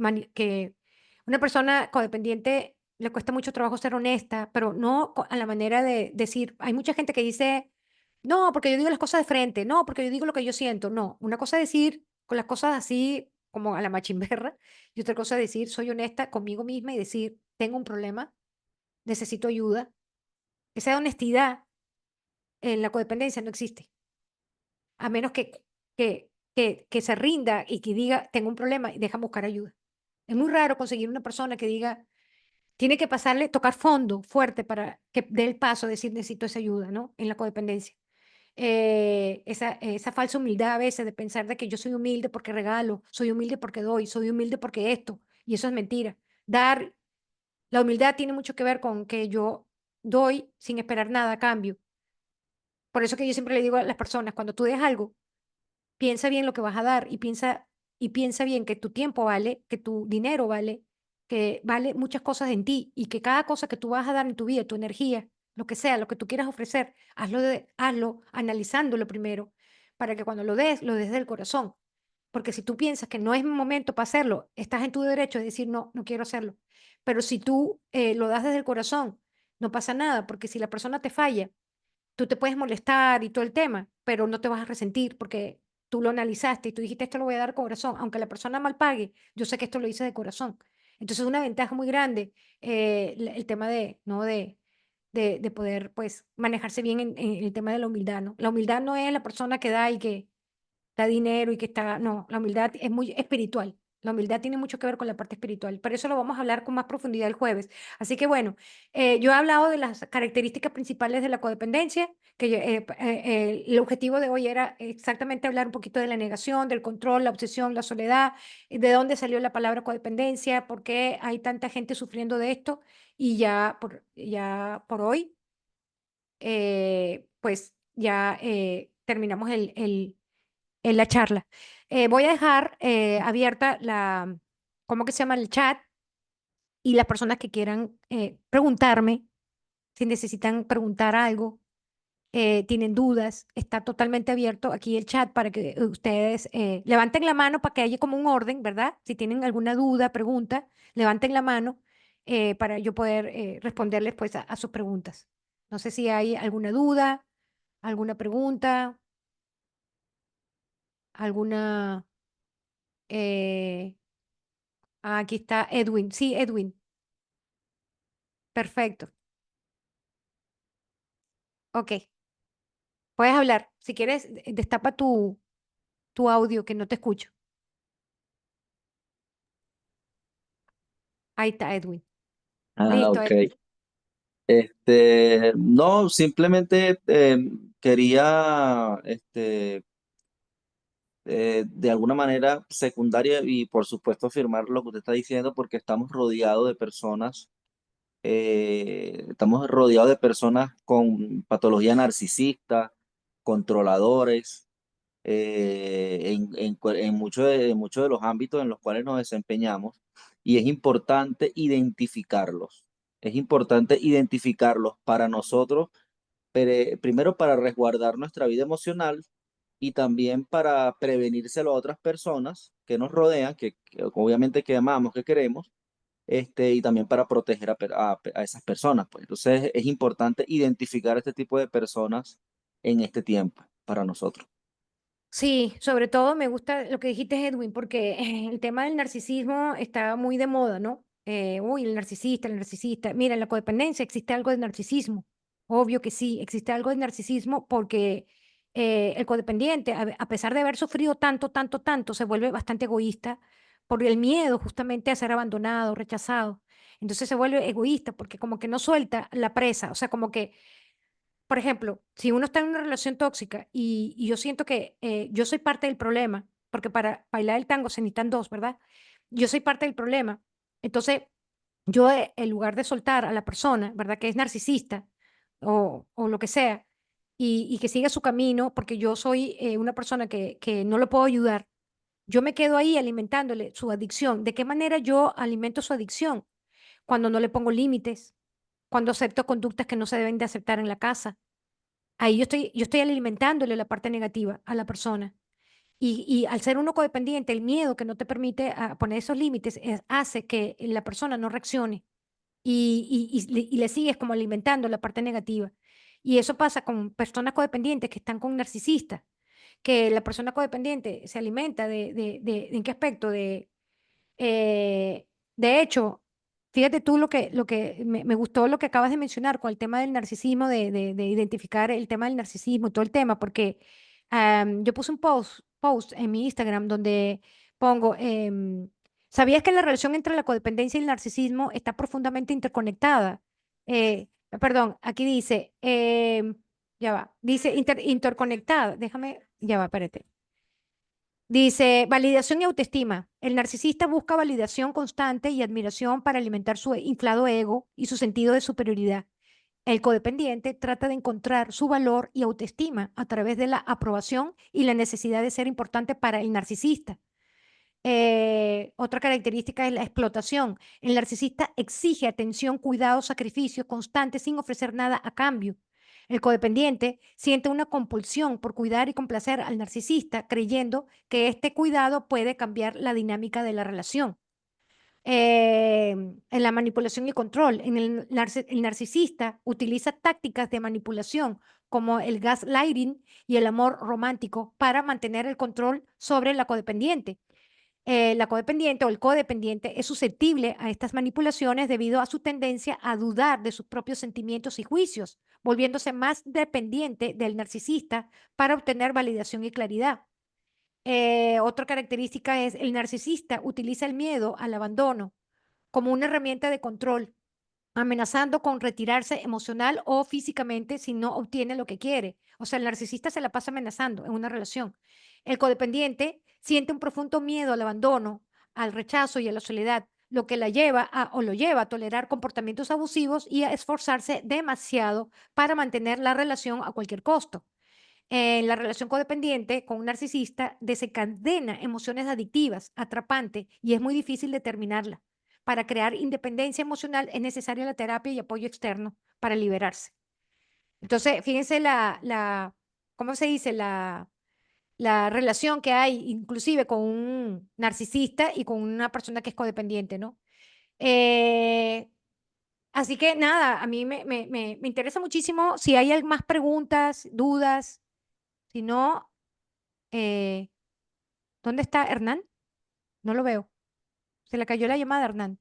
una persona codependiente le cuesta mucho trabajo ser honesta, pero no a la manera de decir, hay mucha gente que dice, no, porque yo digo las cosas de frente, no, porque yo digo lo que yo siento, no, una cosa es decir con las cosas así como a la machimberra y otra cosa es decir, soy honesta conmigo misma y decir, tengo un problema, necesito ayuda. Esa honestidad en la codependencia no existe, a menos que se rinda y que diga, tengo un problema y deja buscar ayuda. Es muy raro conseguir una persona que diga, tiene que pasarle, tocar fondo fuerte para que dé el paso, decir, necesito esa ayuda, ¿no? En la codependencia. Esa falsa humildad a veces de pensar de que yo soy humilde porque regalo, soy humilde porque doy, soy humilde porque esto, y eso es mentira. Dar, la humildad tiene mucho que ver con que yo doy sin esperar nada a cambio. Por eso que yo siempre le digo a las personas, cuando tú des algo, piensa bien lo que vas a dar y piensa bien que tu tiempo vale, que tu dinero vale, que vale muchas cosas en ti y que cada cosa que tú vas a dar en tu vida, tu energía, lo que sea, lo que tú quieras ofrecer, hazlo analizándolo primero para que cuando lo des del corazón. Porque si tú piensas que no es momento para hacerlo, estás en tu derecho de decir, no, no quiero hacerlo. Pero si tú lo das desde el corazón, no pasa nada, porque si la persona te falla, tú te puedes molestar y todo el tema, pero no te vas a resentir porque tú lo analizaste y tú dijiste, esto lo voy a dar de corazón, aunque la persona mal pague, yo sé que esto lo hice de corazón. Entonces es una ventaja muy grande el tema de, ¿no? De poder pues manejarse bien en el tema de la humildad, ¿no? La humildad no es la persona que da y que da dinero y que está, no, la humildad es muy espiritual. La humildad tiene mucho que ver con la parte espiritual, pero eso lo vamos a hablar con más profundidad el jueves. Así que bueno, yo he hablado de las características principales de la codependencia, el objetivo de hoy era exactamente hablar un poquito de la negación, del control, la obsesión, la soledad, de dónde salió la palabra codependencia, por qué hay tanta gente sufriendo de esto y ya por hoy, pues ya terminamos en la charla. Voy a dejar abierta ¿cómo que se llama? El chat y las personas que quieran preguntarme, si necesitan preguntar algo, tienen dudas, está totalmente abierto aquí el chat para que ustedes levanten la mano para que haya como un orden, ¿verdad? Si tienen alguna duda, pregunta, levanten la mano para yo poder responderles pues a sus preguntas. No sé si hay alguna duda, alguna pregunta, alguna... eh, aquí está Edwin. Sí, Edwin. Perfecto. Ok. Puedes hablar. Si quieres, destapa tu audio que no te escucho. Ahí está, Edwin. Ah, Listo, ok. Edwin. No, simplemente quería, de alguna manera secundaria y por supuesto afirmar lo que usted está diciendo porque estamos rodeados de personas con patología narcisista, controladores, en muchos de los ámbitos en los cuales nos desempeñamos y es importante identificarlos. Es importante identificarlos para nosotros, primero para resguardar nuestra vida emocional y también para prevenírselo a otras personas que nos rodean, que obviamente que amamos, que queremos, y también para proteger a esas personas. Pues. Entonces es importante identificar este tipo de personas en este tiempo para nosotros. Sí, sobre todo me gusta lo que dijiste, Edwin, porque el tema del narcisismo está muy de moda, ¿no? Uy, el narcisista, el narcisista. Mira, en la codependencia existe algo de narcisismo. Obvio que sí, existe algo de narcisismo porque el codependiente, a pesar de haber sufrido tanto, tanto, tanto, se vuelve bastante egoísta por el miedo justamente a ser abandonado, rechazado. Entonces se vuelve egoísta porque como que no suelta la presa, o sea, como que por ejemplo, si uno está en una relación tóxica y yo siento que yo soy parte del problema, porque para bailar el tango se necesitan dos, ¿verdad? Yo soy parte del problema. Entonces, yo en lugar de soltar a la persona, ¿verdad? Que es narcisista o lo que sea, y que siga su camino, porque yo soy una persona que no lo puedo ayudar, yo me quedo ahí alimentándole su adicción. ¿De qué manera yo alimento su adicción? Cuando no le pongo límites, cuando acepto conductas que no se deben de aceptar en la casa. Ahí yo estoy alimentándole la parte negativa a la persona. Y al ser uno codependiente, el miedo que no te permite poner esos límites hace que la persona no reaccione y le sigues como alimentando la parte negativa. Y eso pasa con personas codependientes que están con narcisistas, que la persona codependiente se alimenta ¿en qué aspecto? De hecho, fíjate tú lo que me gustó lo que acabas de mencionar con el tema del narcisismo, de identificar el tema del narcisismo y todo el tema, porque yo puse un post en mi Instagram donde pongo, ¿sabías que la relación entre la codependencia y el narcisismo está profundamente interconectada? Perdón, aquí dice, ya va, dice interconectada, déjame, ya va, espérate. Dice, validación y autoestima. El narcisista busca validación constante y admiración para alimentar su inflado ego y su sentido de superioridad. El codependiente trata de encontrar su valor y autoestima a través de la aprobación y la necesidad de ser importante para el narcisista. Otra característica es la explotación. El narcisista exige atención, cuidado, sacrificio constante sin ofrecer nada a cambio. El codependiente siente una compulsión por cuidar y complacer al narcisista, creyendo que este cuidado puede cambiar la dinámica de la relación. En la manipulación y control, el narcisista utiliza tácticas de manipulación como el gaslighting y el amor romántico para mantener el control sobre la codependiente. La codependiente o el codependiente es susceptible a estas manipulaciones debido a su tendencia a dudar de sus propios sentimientos y juicios, volviéndose más dependiente del narcisista para obtener validación y claridad. Otra característica es el narcisista utiliza el miedo al abandono como una herramienta de control, amenazando con retirarse emocional o físicamente si no obtiene lo que quiere. O sea, el narcisista se la pasa amenazando en una relación. El codependiente siente un profundo miedo al abandono, al rechazo y a la soledad, lo que la lleva o lo lleva a tolerar comportamientos abusivos y a esforzarse demasiado para mantener la relación a cualquier costo. La relación codependiente con un narcisista desencadena emociones adictivas, atrapantes, y es muy difícil determinarla. Para crear independencia emocional es necesaria la terapia y apoyo externo para liberarse. Entonces, fíjense ¿cómo se dice? La relación que hay inclusive con un narcisista y con una persona que es codependiente, ¿no? Eh, Así que nada, a mí me interesa muchísimo si hay más preguntas, dudas. Si no, eh, ¿dónde está Hernán? No lo veo. Se le cayó la llamada a Hernán.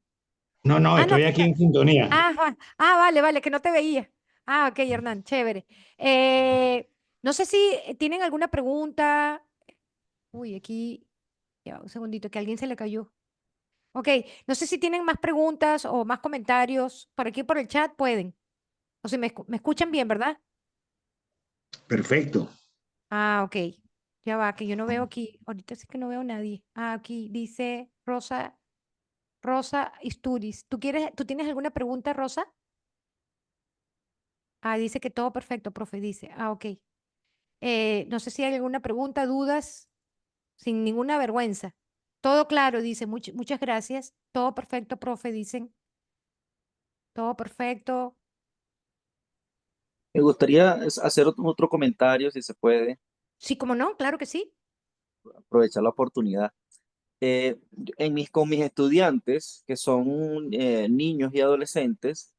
No, no, Ah, no, estoy aquí aquí está. en sintonía. Vale, vale, que no te veía. Ok, Hernán, chévere. No sé si tienen alguna pregunta. Uy, aquí, ya, un segundito, que a alguien se le cayó. Ok, no sé si tienen más preguntas o más comentarios. Por aquí por el chat pueden. O si me escuchan bien, ¿verdad? Perfecto. Ok. Ya va, que yo no veo aquí. Ahorita sí que no veo a nadie. Aquí dice Rosa Isturiz. ¿Tú tienes alguna pregunta, Rosa? Dice que todo perfecto, profe, dice. Ok. No sé si hay alguna pregunta, dudas, sin ninguna vergüenza. Todo claro, dice. Muchas gracias. Todo perfecto, profe, dicen. Todo perfecto. Me gustaría hacer otro comentario, si se puede, Sí, como no, claro que sí. aprovechar la oportunidad. Con mis estudiantes, que son niños y adolescentes,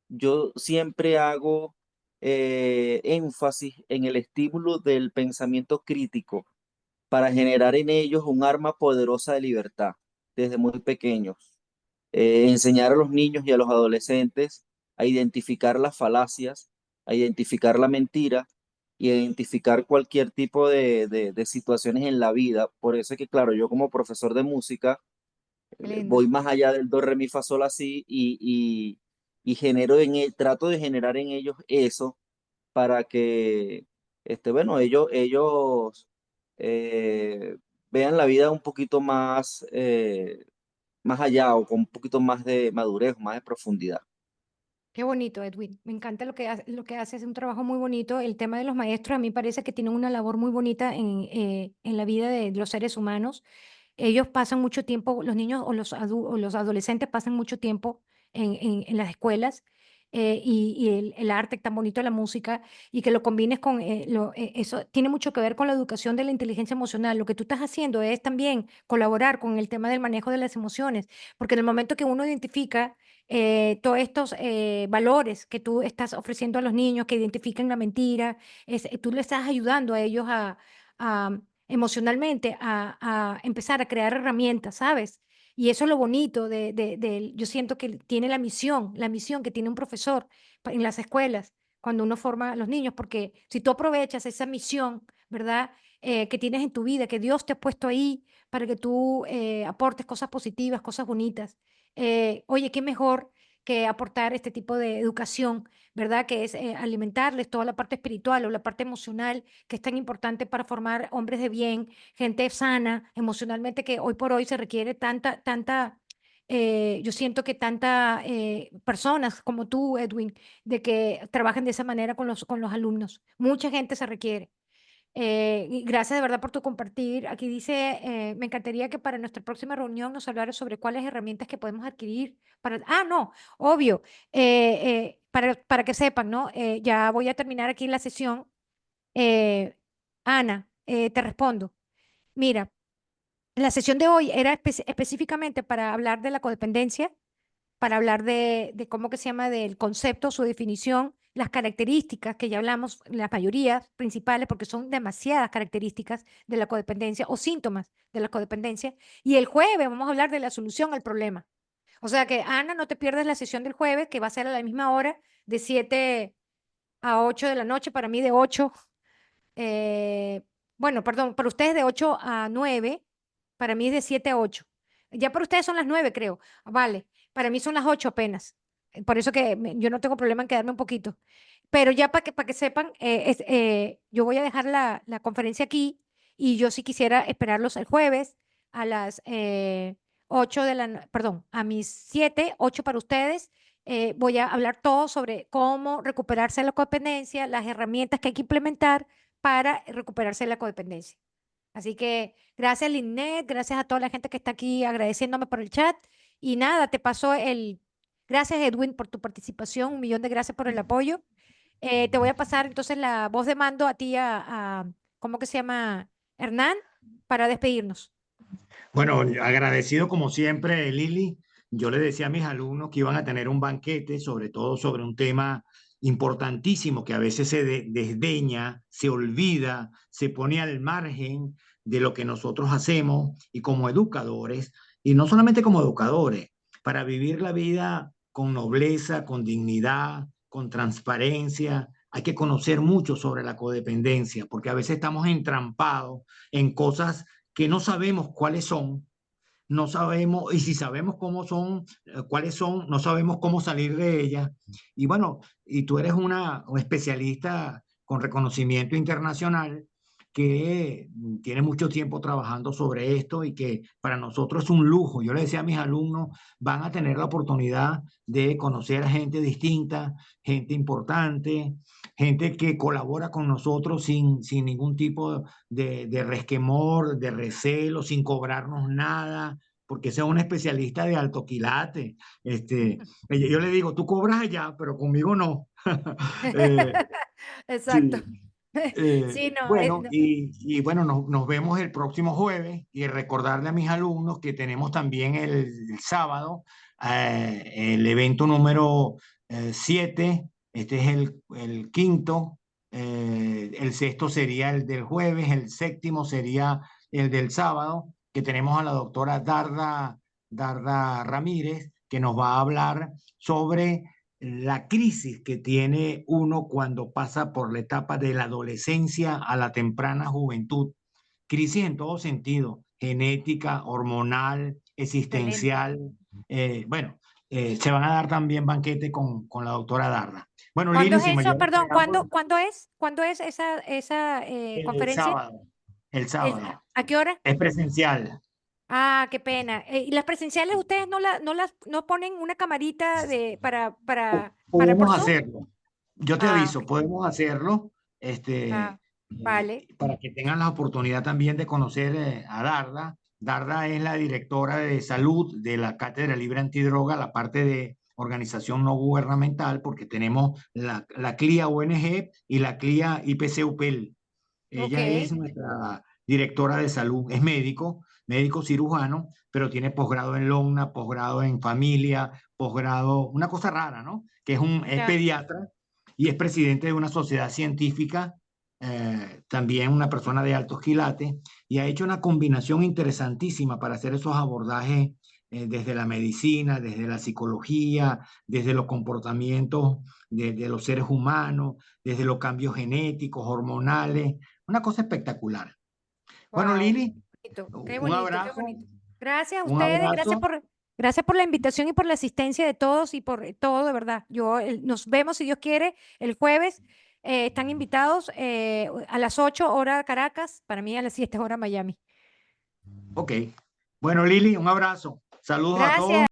yo siempre hago énfasis en el estímulo del pensamiento crítico para generar en ellos un arma poderosa de libertad desde muy pequeños. Enseñar a los niños y a los adolescentes a identificar las falacias, a identificar la mentira y a identificar cualquier tipo de situaciones en la vida. Por eso es que, claro, yo como profesor de música Qué lindo. voy más allá del do, re, mi, fa, sol, así y genero trato de generar en ellos eso para que, bueno, ellos vean la vida un poquito más, más allá o con un poquito más de madurez, más de profundidad. Qué bonito, Edwin. Me encanta lo que haces, es un trabajo muy bonito. El tema de los maestros a mí parece que tienen una labor muy bonita en la vida de los seres humanos. Ellos pasan mucho tiempo, los niños o o los adolescentes pasan mucho tiempo en las escuelas, y el arte tan bonito, la música, y que lo combines con eso tiene mucho que ver con la educación de la inteligencia emocional. Lo que tú estás haciendo es también colaborar con el tema del manejo de las emociones, porque en el momento que uno identifica todos estos valores que tú estás ofreciendo a los niños, que identifiquen la mentira, tú le estás ayudando a ellos a emocionalmente a empezar a crear herramientas, ¿sabes? Y eso es lo bonito yo siento que tiene la misión que tiene un profesor en las escuelas cuando uno forma a los niños, porque si tú aprovechas esa misión, ¿verdad? Que tienes en tu vida, que Dios te ha puesto ahí para que tú aportes cosas positivas, cosas bonitas. Oye, qué mejor que aportar este tipo de educación, ¿verdad? Que es alimentarles toda la parte espiritual o la parte emocional que es tan importante para formar hombres de bien, gente sana emocionalmente, que hoy por hoy se requiere yo siento que tanta personas como tú, Edwin, de que trabajen de esa manera con con los alumnos. Mucha gente se requiere. Y gracias de verdad por tu compartir. Aquí dice, me encantaría que para nuestra próxima reunión nos hablaras sobre cuáles herramientas que podemos adquirir para... Ah, no, obvio, para que sepan, ¿no? Ya voy a terminar aquí la sesión. Eh, Ana, te respondo. Mira, la sesión de hoy era específicamente para hablar de la codependencia, para hablar de cómo que se llama, del concepto, su definición, las características que ya hablamos, las mayorías principales, porque son demasiadas características de la codependencia o síntomas de la codependencia. Y el jueves vamos a hablar de la solución al problema. O sea que, Ana, no te pierdas la sesión del jueves, que va a ser a la misma hora, de 7 a 8 de la noche, para mí de 8 bueno, perdón, para ustedes de 8 a 9, para mí es de 7 a 8. Ya para ustedes son las 9, creo. Vale, para mí son las 8 apenas. Por eso que yo no tengo problema en quedarme un poquito. Pero ya para que sepan, yo voy a dejar la conferencia aquí y yo sí quisiera esperarlos el jueves a las 8 perdón, a mis 7, 8 para ustedes. Voy a hablar todo sobre cómo recuperarse de la codependencia, las herramientas que hay que implementar para recuperarse de la codependencia. Así que gracias, Linet, gracias a toda la gente que está aquí agradeciéndome por el chat. Y nada, te paso Gracias, Edwin, por tu participación. Un millón de gracias por el apoyo. Te voy a pasar entonces la voz de mando a ti, ¿cómo que se llama? Hernán, para despedirnos. Bueno, agradecido como siempre, Lili. Yo le decía a mis alumnos que iban a tener un banquete, sobre todo sobre un tema importantísimo que a veces se desdeña, se olvida, se pone al margen de lo que nosotros hacemos y como educadores, y no solamente como educadores, para vivir la vida con nobleza, con dignidad, con transparencia. Hay que conocer mucho sobre la codependencia, porque a veces estamos entrampados en cosas que no sabemos cuáles son, no sabemos, y si sabemos cómo son, cuáles son, no sabemos cómo salir de ellas. Y bueno, y tú eres un especialista con reconocimiento internacional que tiene mucho tiempo trabajando sobre esto y que para nosotros es un lujo. Yo le decía a mis alumnos, van a tener la oportunidad de conocer a gente distinta, gente importante, gente que colabora con nosotros sin ningún tipo de resquemor, de recelo, sin cobrarnos nada, porque ese es un especialista de alto quilate. Yo le digo, tú cobras allá, pero conmigo no. Eh, Exacto. sí. Eh, Sí, no, bueno, y bueno, nos vemos el próximo jueves y recordarle a mis alumnos que tenemos también el sábado el evento número 7. Este es el quinto, el sexto sería el del jueves, el séptimo sería el del sábado, que tenemos a la doctora Darda Ramírez, que nos va a hablar sobre la crisis que tiene uno cuando pasa por la etapa de la adolescencia a la temprana juventud. Crisis en todo sentido, genética, hormonal, excelente. existencial. Bueno, se van a dar también banquete con la doctora Darda. Bueno, ¿Cuándo Lili, es sin eso? mayor Perdón, preámbulo, ¿cuándo es esa el conferencia? sábado, el ¿A sábado. a qué hora? Es presencial. Ah, qué pena. ¿Y las presenciales ustedes no ponen una camarita para por Podemos Zoom? hacerlo. Yo te Ah, aviso, podemos hacerlo, ah, vale. para que tengan la oportunidad también de conocer a Darda. Darda es la directora de salud de la Cátedra Libre Antidroga, la parte de organización no gubernamental, porque tenemos la CLIA ONG y la CLIA IPC-UPEL. Ok, Ella es nuestra directora de salud, es médico cirujano, pero tiene posgrado en LONNA, posgrado en familia, posgrado, una cosa rara, ¿no? Que es ya. pediatra y es presidente de una sociedad científica, también una persona de altos quilates, y ha hecho una combinación interesantísima para hacer esos abordajes desde la medicina, desde la psicología, desde los comportamientos de los seres humanos, desde los cambios genéticos, hormonales, una cosa espectacular. Bueno, Wow. Lili, Qué un bonito, qué abrazo, bonito. Gracias a un ustedes, abrazo. gracias por la invitación y por la asistencia de todos y por todo, de verdad. Nos vemos, si Dios quiere, el jueves. Están invitados a las 8 hora Caracas, para mí a las 7 hora Miami. Ok. Bueno, Lili, un abrazo. Saludos a todos. Gracias.